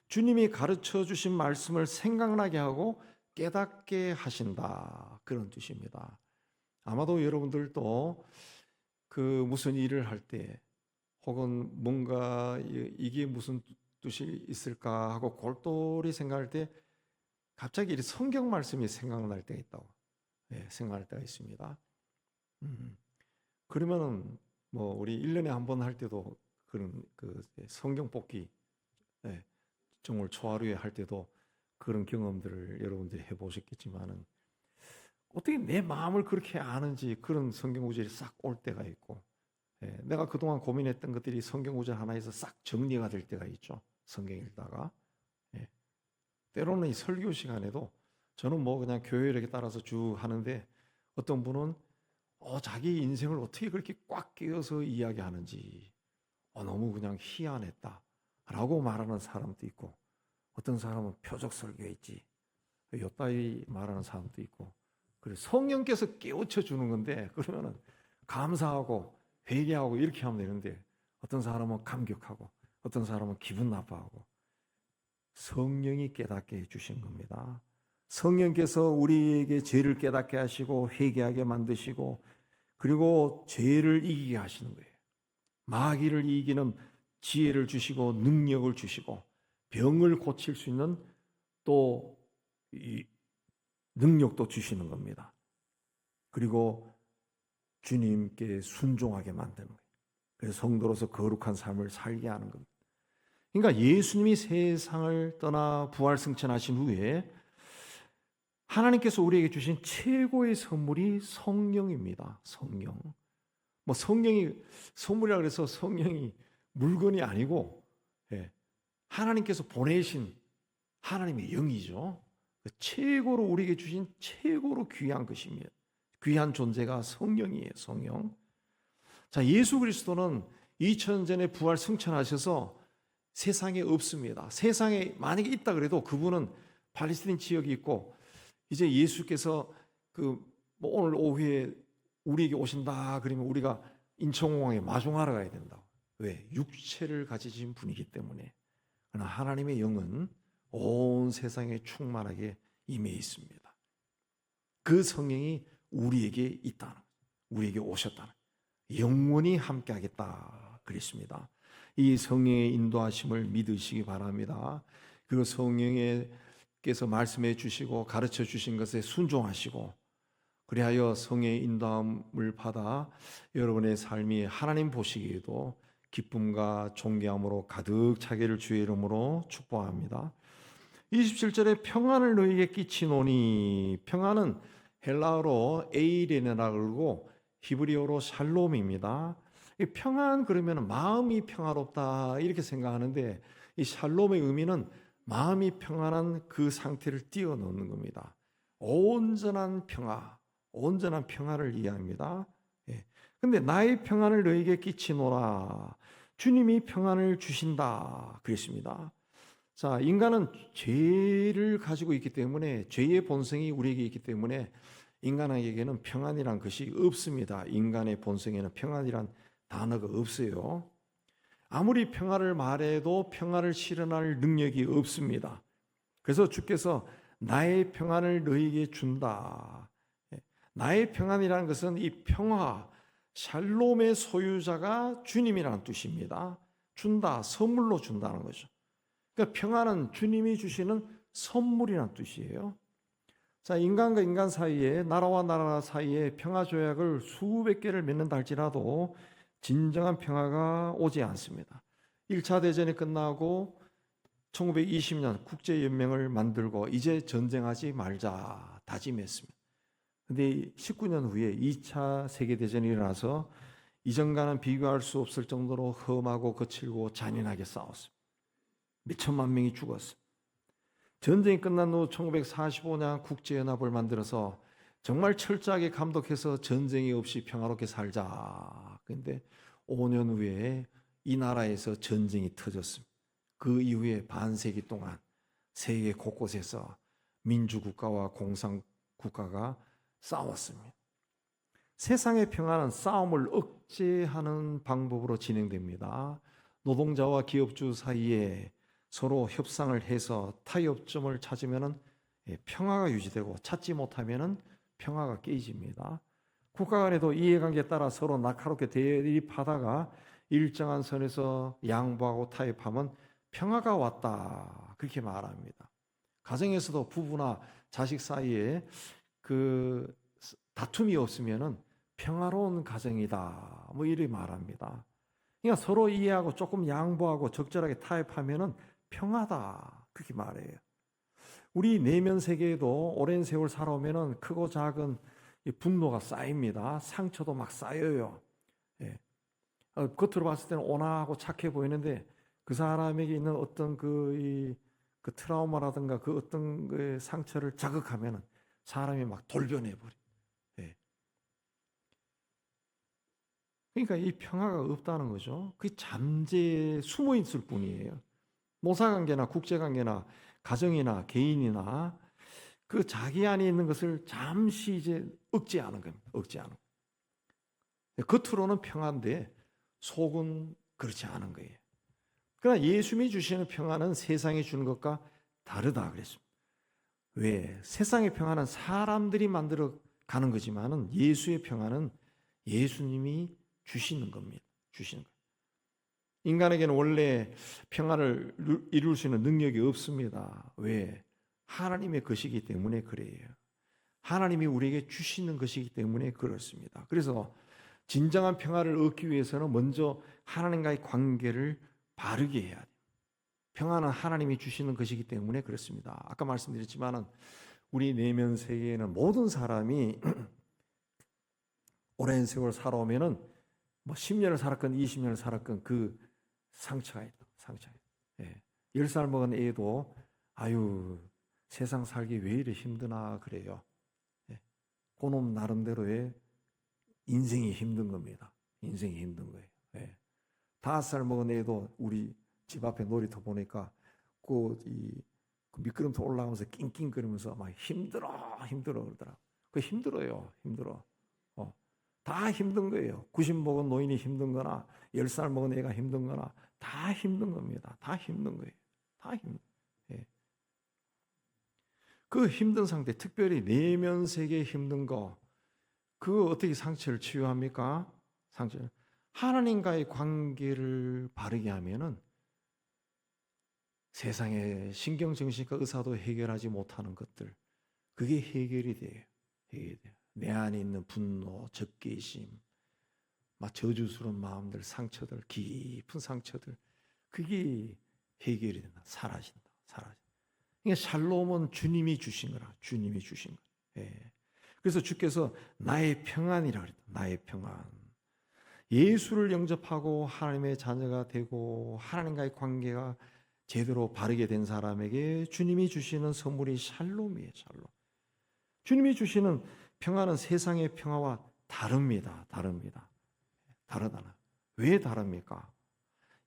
주님이 가르쳐 주신 말씀을 생각나게 하고 깨닫게 하신다 그런 뜻입니다. 아마도 여러분들도 그 무슨 일을 할 때 혹은 뭔가 이게 무슨 뜻이 있을까 하고 골똘히 생각할 때 갑자기 이 성경 말씀이 생각날 때가 있다고 생각할 때가 있습니다. 그러면은 뭐 우리 1년에 한 번 할 때도 그런 그 성경 뽑기 정월 초하루에 할 때도 그런 경험들을 여러분들이 해보셨겠지만은 어떻게 내 마음을 그렇게 아는지 그런 성경 구절이 싹 올 때가 있고 내가 그동안 고민했던 것들이 성경 구절 하나에서 싹 정리가 될 때가 있죠. 성경 읽다가 때로는 이 설교 시간에도 저는 뭐 그냥 교회 이렇게 따라서 쭉 하는데 어떤 분은 자기 인생을 어떻게 그렇게 꽉 끼워서 이야기하는지 너무 그냥 희한했다라고 말하는 사람도 있고 어떤 사람은 표적 설교했지 요따위 말하는 사람도 있고 그래 성령께서 깨우쳐 주는 건데 그러면은 감사하고 회개하고 이렇게 하면 되는데 어떤 사람은 감격하고 어떤 사람은 기분 나빠하고 성령이 깨닫게 해주신 겁니다. 성령께서 우리에게 죄를 깨닫게 하시고 회개하게 만드시고 그리고 죄를 이기게 하시는 거예요. 마귀를 이기는 지혜를 주시고 능력을 주시고 병을 고칠 수 있는 또 이 능력도 주시는 겁니다. 그리고 주님께 순종하게 만드는 거예요. 그래서 성도로서 거룩한 삶을 살게 하는 겁니다. 그러니까 예수님이 세상을 떠나 부활 승천하신 후에 하나님께서 우리에게 주신 최고의 선물이 성령입니다. 성령. 뭐 성령이 선물이라 그래서 성령이 물건이 아니고 하나님께서 보내신 하나님의 영이죠. 최고로 우리에게 주신 최고로 귀한 것입니다. 귀한 존재가 성령이에요. 성령. 자, 예수 그리스도는 2000년 전에 부활 승천하셔서 세상에 없습니다. 세상에 만약에 있다 그래도 그분은 팔레스타인 지역이 있고 이제 예수께서 뭐 오늘 오후에 우리에게 오신다 그러면 우리가 인천공항에 마중하러 가야 된다고. 왜? 육체를 가지신 분이기 때문에. 그러나 하나님의 영은 온 세상에 충만하게 임해 있습니다. 그 성령이 우리에게 있다는, 우리에게 오셨다는, 영원히 함께하겠다 그랬습니다. 이 성령의 인도하심을 믿으시기 바랍니다. 그리고 성령께서 말씀해 주시고 가르쳐 주신 것에 순종하시고 그리하여 성령의 인도함을 받아 여러분의 삶이 하나님 보시기에도 기쁨과 존귀함으로 가득 차기를 주의 이름으로 축복합니다. 27절에 평안을 너희에게 끼치노니, 평안은 헬라어로 에이레네라 그러고 히브리어로 샬롬입니다. 평안 그러면 마음이 평화롭다 이렇게 생각하는데 이 샬롬의 의미는 마음이 평안한 그 상태를 띄워놓는 겁니다. 온전한 평화, 온전한 평안을 이해합니다. 예. 근데 나의 평안을 너에게 끼치노라. 주님이 평안을 주신다 그랬습니다. 자, 인간은 죄를 가지고 있기 때문에, 죄의 본성이 우리에게 있기 때문에 인간에게는 평안이란 것이 없습니다. 인간의 본성에는 평안이란 단어가 없어요. 아무리 평안을 말해도 평안을 실현할 능력이 없습니다. 그래서 주께서 나의 평안을 너에게 준다. 나의 평안이라는 것은 이 평화, 샬롬의 소유자가 주님이라는 뜻입니다. 준다, 선물로 준다는 거죠. 그러니까 평안은 주님이 주시는 선물이라는 뜻이에요. 자, 인간과 인간 사이에, 나라와 나라 사이에 평화 조약을 수백 개를 맺는다 할지라도 진정한 평화가 오지 않습니다. 1차 대전이 끝나고 1920년 국제연맹을 만들고 이제 전쟁하지 말자 다짐했습니다. 근데 19년 후에 2차 세계대전이 일어나서 이전과는 비교할 수 없을 정도로 험하고 거칠고 잔인하게 싸웠습니다. 몇천만 명이 죽었어요. 전쟁이 끝난 후 1945년 국제연합을 만들어서 정말 철저하게 감독해서 전쟁이 없이 평화롭게 살자. 그런데 5년 후에 이 나라에서 전쟁이 터졌습니다. 그 이후에 반세기 동안 세계 곳곳에서 민주국가와 공산국가가 싸웠습니다. 세상의 평화는 싸움을 억제하는 방법으로 진행됩니다. 노동자와 기업주 사이에 서로 협상을 해서 타협점을 찾으면 평화가 유지되고 찾지 못하면 평화가 깨집니다. 국가 간에도 이해관계에 따라 서로 날카롭게 대립하다가 일정한 선에서 양보하고 타협하면 평화가 왔다, 그렇게 말합니다. 가정에서도 부부나 자식 사이에 그 다툼이 없으면은 평화로운 가정이다, 뭐 이렇게 말합니다. 그러니까 서로 이해하고 조금 양보하고 적절하게 타협하면은 평화다, 그렇게 말해요. 우리 내면 세계에도 오랜 세월 살아오면은 크고 작은 분노가 쌓입니다. 상처도 막 쌓여요. 예. 겉으로 봤을 때는 온화하고 착해 보이는데 그 사람에게 있는 어떤 그 트라우마라든가 그 어떤 그 상처를 자극하면은 사람이 막 돌변해 버려. 예. 그러니까 이 평화가 없다는 거죠. 그게 잠재에 숨어 있을 뿐이에요. 모사관계나 국제관계나 가정이나 개인이나 그 자기 안에 있는 것을 잠시 이제 억제하는 겁니다. 억제하는. 겉으로는 평화인데 속은 그렇지 않은 거예요. 그러나 예수님이 주시는 평화는 세상이 주는 것과 다르다 그랬습니다. 왜? 세상의 평화는 사람들이 만들어 가는 거지만은 예수의 평화는 예수님이 주시는 겁니다. 주시는 거예요. 인간에게는 원래 평화를 이룰 수 있는 능력이 없습니다. 왜? 하나님의 것이기 때문에 그래요. 하나님이 우리에게 주시는 것이기 때문에 그렇습니다. 그래서 진정한 평화를 얻기 위해서는 먼저 하나님과의 관계를 바르게 해야 돼요. 평화는 하나님이 주시는 것이기 때문에 그렇습니다. 아까 말씀드렸지만은 우리 내면 세계에는 모든 사람이 오랜 세월 살아오면은 뭐 10년을 살았건 20년을 살았건 그 상처가 있다. 상처가 있다. 예. 10살 먹은 애도 아유 세상 살기 왜 이래 힘드나 그래요. 예. 그놈 나름대로의 인생이 힘든 겁니다. 인생이 힘든 거예요. 예. 5살 먹은 애도 우리 집 앞에 놀이터 보니까 그 미끄럼틀 올라가면서 낑낑거리면서 막 힘들어 그러더라. 그 힘들어요. 힘들어. 다 힘든 거예요. 90 먹은 노인이 힘든 거나 10살 먹은 애가 힘든 거나 다 힘든 겁니다. 다 힘든 거예요. 다 힘든. 예. 그 힘든 상태, 특별히 내면 세계에 힘든 거, 그거 어떻게 상처를 치유합니까? 상처를. 하나님과의 관계를 바르게 하면은 세상의 신경정신과 의사도 해결하지 못하는 것들, 그게 해결이 돼요. 해결이 돼요. 내 안에 있는 분노, 적개심, 막 저주스러운 마음들, 상처들, 깊은 상처들, 그게 해결이 된다. 사라진다. 그러니까 샬롬은 주님이 주신 거라. 주님이 주신 거. 예. 그래서 주께서 나의 평안이라 그랬다. 나의 평안. 예수를 영접하고 하나님의 자녀가 되고 하나님과의 관계가 제대로 바르게 된 사람에게 주님이 주시는 선물이 샬롬이에요. 샬롬. 주님이 주시는 평화는 세상의 평화와 다릅니다. 다르다나. 왜 다릅니까?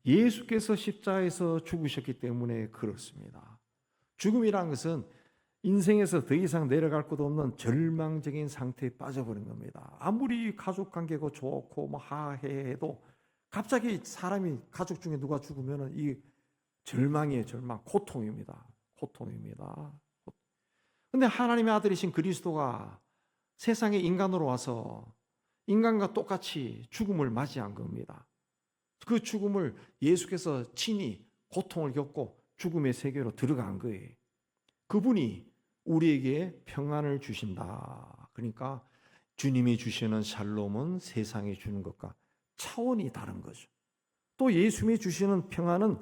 예수께서 십자가에서 죽으셨기 때문에 그렇습니다. 죽음이라는 것은 인생에서 더 이상 내려갈 곳 없는 절망적인 상태에 빠져버린 겁니다. 아무리 가족 관계가 좋고 뭐 하해해도 갑자기 사람이 가족 중에 누가 죽으면 이 절망이에요. 절망, 고통입니다. 근데 하나님의 아들이신 그리스도가 세상에 인간으로 와서 인간과 똑같이 죽음을 맞이한 겁니다. 그 죽음을 예수께서 친히 고통을 겪고 죽음의 세계로 들어간 거예요. 그분이 우리에게 평안을 주신다. 그러니까 주님이 주시는 샬롬은 세상에 주는 것과 차원이 다른 거죠. 또 예수님이 주시는 평안은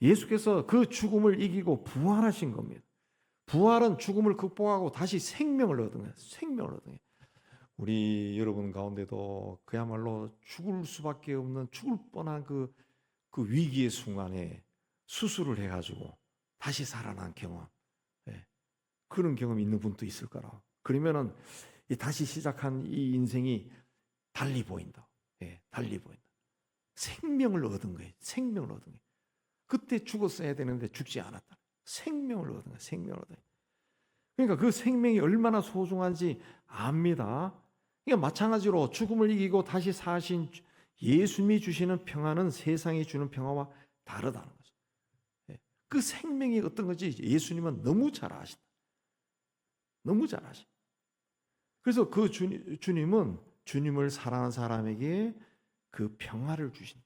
예수께서 그 죽음을 이기고 부활하신 겁니다. 부활은 죽음을 극복하고 다시 생명을 얻은 거예요. 생명을 얻은 거예요. 우리 여러분 가운데도 그야말로 죽을 수밖에 없는 죽을 뻔한 그 위기의 순간에 수술을 해가지고 다시 살아난 경험, 그런 경험이 있는 분도 있을 거라. 그러면은 다시 시작한 이 인생이 달리 보인다. 달리 보인다. 생명을 얻은 거예요. 생명을 얻은 거예요. 그때 죽었어야 되는데 죽지 않았다. 생명을 얻은 거예요. 생명을 얻은 거예요. 그러니까 그 생명이 얼마나 소중한지 압니다. 그러니까 마찬가지로 죽음을 이기고 다시 사신 예수님이 주시는 평화는 세상이 주는 평화와 다르다는 거죠. 그 생명이 어떤 건지 예수님은 너무 잘 아신다. 너무 잘 아신다. 그래서 그 주님은 주님을 사랑하는 사람에게 그 평화를 주신다.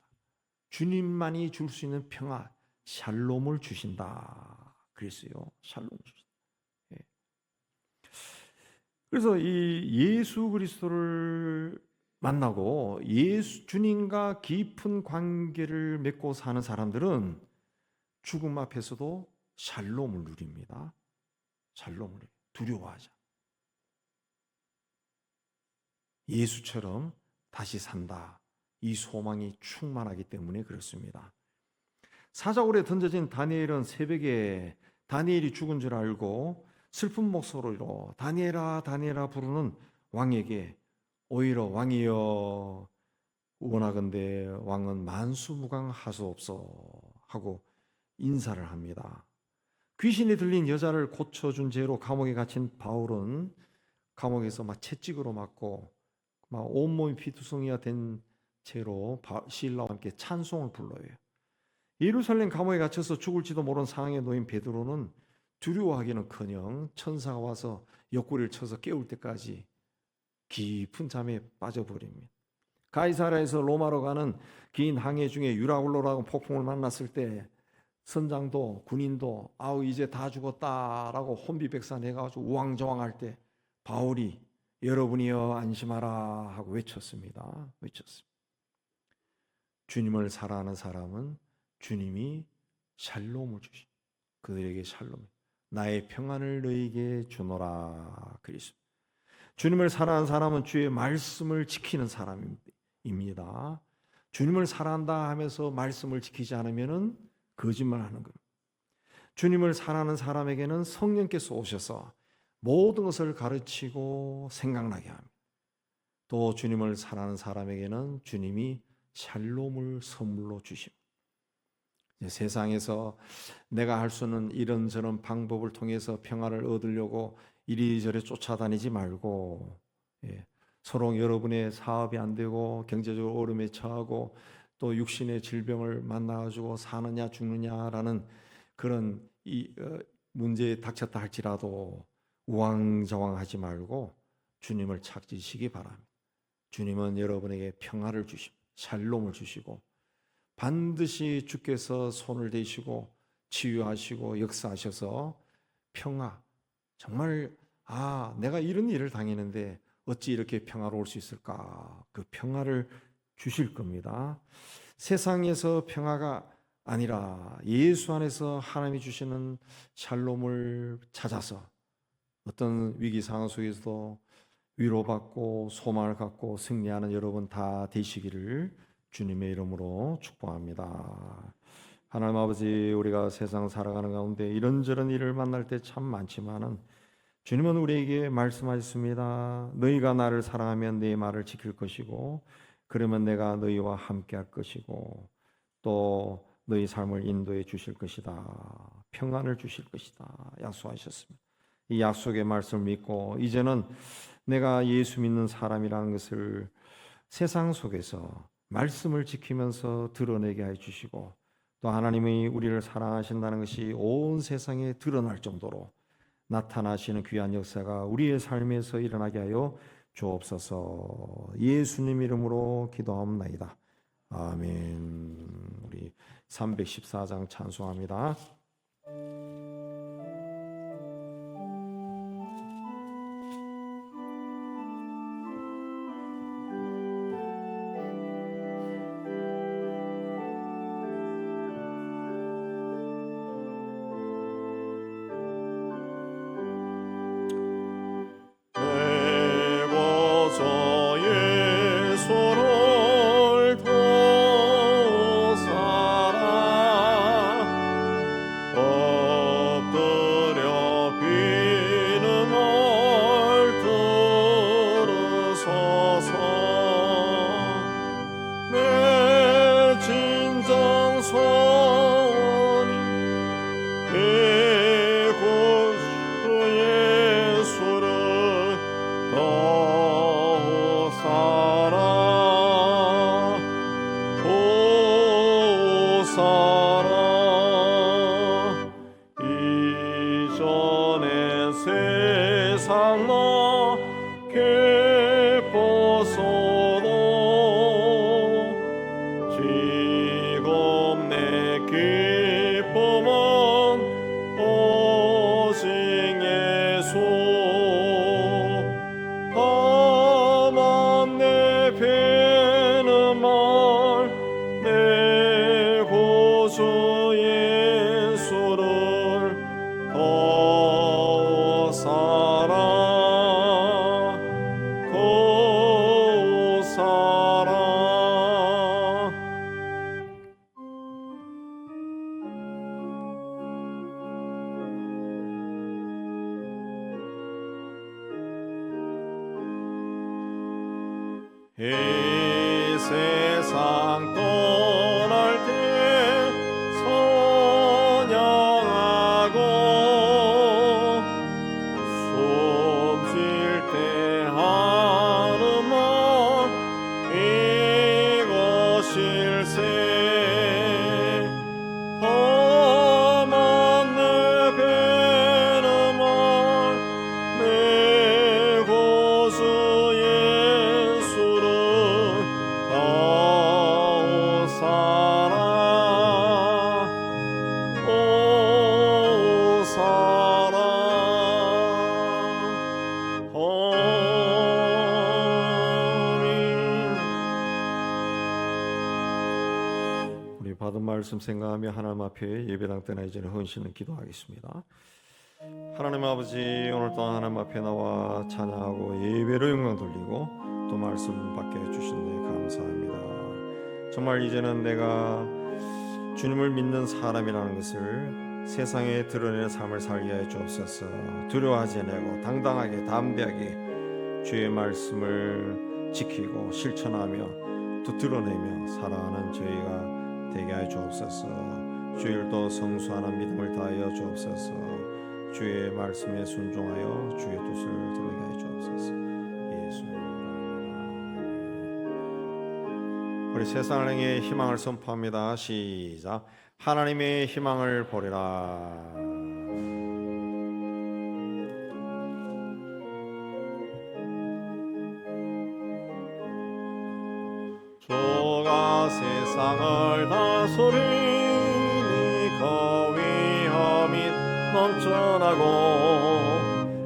주님만이 줄 수 있는 평화, 샬롬을 주신다. 그랬어요. 샬롬을 주신다. 그래서 이 예수 그리스도를 만나고 주님과 깊은 관계를 맺고 사는 사람들은 죽음 앞에서도 샬롬을 누립니다. 샬롬을 두려워하지 않아. 예수처럼 다시 산다. 이 소망이 충만하기 때문에 그렇습니다. 사자굴에 던져진 다니엘은 새벽에 다니엘이 죽은 줄 알고 슬픈 목소리로 다니엘아 다니엘아 부르는 왕에게 오히려 왕이여 원하건대 왕은 만수무강하소옵소 하고 인사를 합니다. 귀신이 들린 여자를 고쳐준 죄로 감옥에 갇힌 바울은 감옥에서 막 채찍으로 맞고 막 온몸이 피투성이가 된 채로 시일라와 함께 찬송을 불러요. 예루살렘 감옥에 갇혀서 죽을지도 모르는 상황에 놓인 베드로는 두려워하기는커녕 천사가 와서 옆구리를 쳐서 깨울 때까지 깊은 잠에 빠져버립니다. 가이사랴에서 로마로 가는 긴 항해 중에 유라굴로라고 폭풍을 만났을 때 선장도 군인도 아우 이제 다 죽었다라고 혼비백산해가지고 우왕좌왕할 때 바울이 여러분이여 안심하라 하고 외쳤습니다. 주님을 사랑하는 사람은 주님이 샬롬을 주시. 그들에게 샬롬. 나의 평안을 너희에게 주노라 그리스도. 주님을 사랑하는 사람은 주의 말씀을 지키는 사람입니다. 주님을 사랑한다 하면서 말씀을 지키지 않으면은 거짓말하는 겁니다. 주님을 사랑하는 사람에게는 성령께서 오셔서 모든 것을 가르치고 생각나게 합니다. 또 주님을 사랑하는 사람에게는 주님이 샬롬을 선물로 주십니다. 세상에서 내가 할 수 있는 이런저런 방법을 통해서 평화를 얻으려고 이리저리 쫓아다니지 말고 서로 여러분의 사업이 안 되고 경제적으로 어려움에 처하고 또 육신의 질병을 만나가지고 사느냐 죽느냐라는 그런 문제에 닥쳤다 할지라도 우왕좌왕하지 말고 주님을 찾으시기 바랍니다. 주님은 여러분에게 평화를 주시고 샬롬을 주시고 반드시 주께서 손을 대시고 치유하시고 역사하셔서 평화, 정말 내가 이런 일을 당했는데 어찌 이렇게 평화로울 수 있을까? 그 평화를 주실 겁니다. 세상에서 평화가 아니라 예수 안에서 하나님이 주시는 샬롬을 찾아서 어떤 위기 상황 속에서도 위로받고 소망을 갖고 승리하는 여러분 다 되시기를 주님의 이름으로 축복합니다. 하나님 아버지, 우리가 세상 살아가는 가운데 이런저런 일을 만날 때 참 많지만은 주님은 우리에게 말씀하셨습니다. 너희가 나를 사랑하면 내 말을 지킬 것이고 그러면 내가 너희와 함께 할 것이고 또 너희 삶을 인도해 주실 것이다. 평안을 주실 것이다. 약속하셨습니다. 이 약속의 말씀을 믿고 이제는 내가 예수 믿는 사람이라는 것을 세상 속에서 말씀을 지키면서 드러내게 해 주시고 또 하나님이 우리를 사랑하신다는 것이 온 세상에 드러날 정도로 나타나시는 귀한 역사가 우리의 삶에서 일어나게 하여 주옵소서. 예수님 이름으로 기도하옵나이다. 아멘. 우리 314장 찬송합니다. 이 세상 떠날 때 선양하고 숨 쉴 때 하는 말 이것일세 다만 내 배는 말내 구주 예수를 오사라 오사라 아멘. 우리 받은 말씀 생각하며 하나님 앞에 예배당 때나 이제는 헌신을 기도하겠습니다. 하나님 아버지, 오늘 또한 하나님 앞에 나와 찬양하고 예배로 영광 돌리고 또 말씀 받게 해주신 데 감사합니다. 정말 이제는 내가 주님을 믿는 사람이라는 것을 세상에 드러내는 삶을 살게 해 주옵소서. 두려워하지 않고 당당하게 담대하게 주의 말씀을 지키고 실천하며 또 드러내며 살아가는 저희가 되게 해 주옵소서. 주일도 성수하는 믿음을 다하여 주옵소서. 주의 말씀에 순종하여 주의 뜻을 드러내게 해 주옵소서. 우리 세상을 향해 희망을 선포합니다. 시작. 하나님의 희망을 보리라. 주가 세상을 다스리니 그 위엄이 넘쳐나고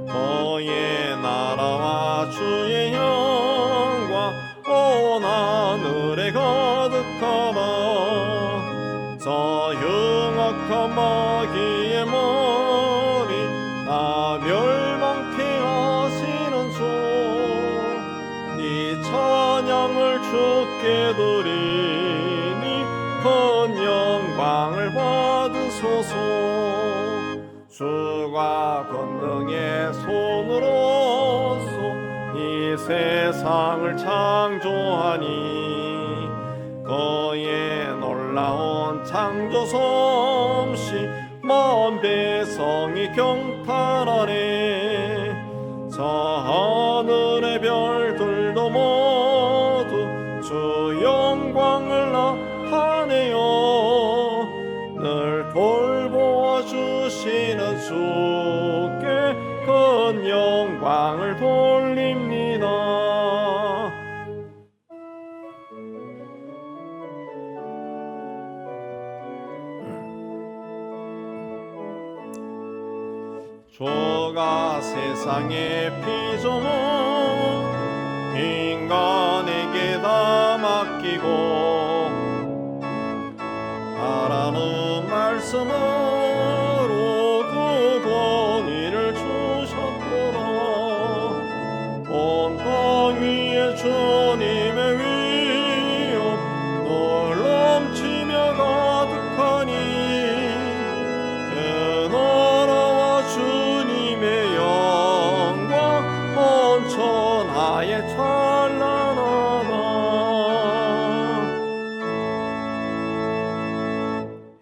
그의 나라와 주의 영광 온 하늘에 가득하라. 저 흉악한 마귀의 머리 다 멸망케 하시는 주 이 찬양을 주께 드리니 큰 영광을 받으소서. 주가 권능의 손으로서 이 세상을 창조하니 그의 놀라운 창조 솜씨 먼 배성이 경탄하네. 저 하늘의 별들도 모두 주 영광을 나타내요. 늘 돌보아 주시는 주께 큰 영광을 돌립니다. 주가 세상의 피조물 인간에게 다 맡기고 하라는 말씀으로 그 권위를 주셨구나. 온 땅 위에 주님의 위엄 늘 넘치며 가득하니 그 나라와 주님의 영광 온 천하에 찬란하다.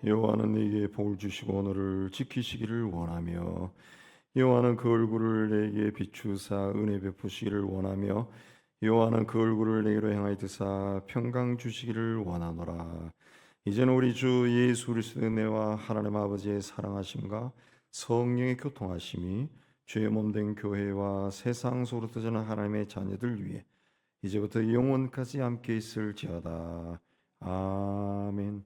여호와는 네게 복을 주시고 너를 지키시기를 원하며 여호와는 그 얼굴을 내게 비추사 은혜 베푸시기를 원하며 여호와는 그 얼굴을 내게로 향하여 드사 평강 주시기를 원하노라. 이제는 우리 주 예수 그리스도의 은혜와 하나님 아버지의 사랑하심과 성령의 교통하심이 죄의 몸된 교회와 세상 속으로 떠나는 하나님의 자녀들 위해 이제부터 영원까지 함께 있을지어다. 아멘.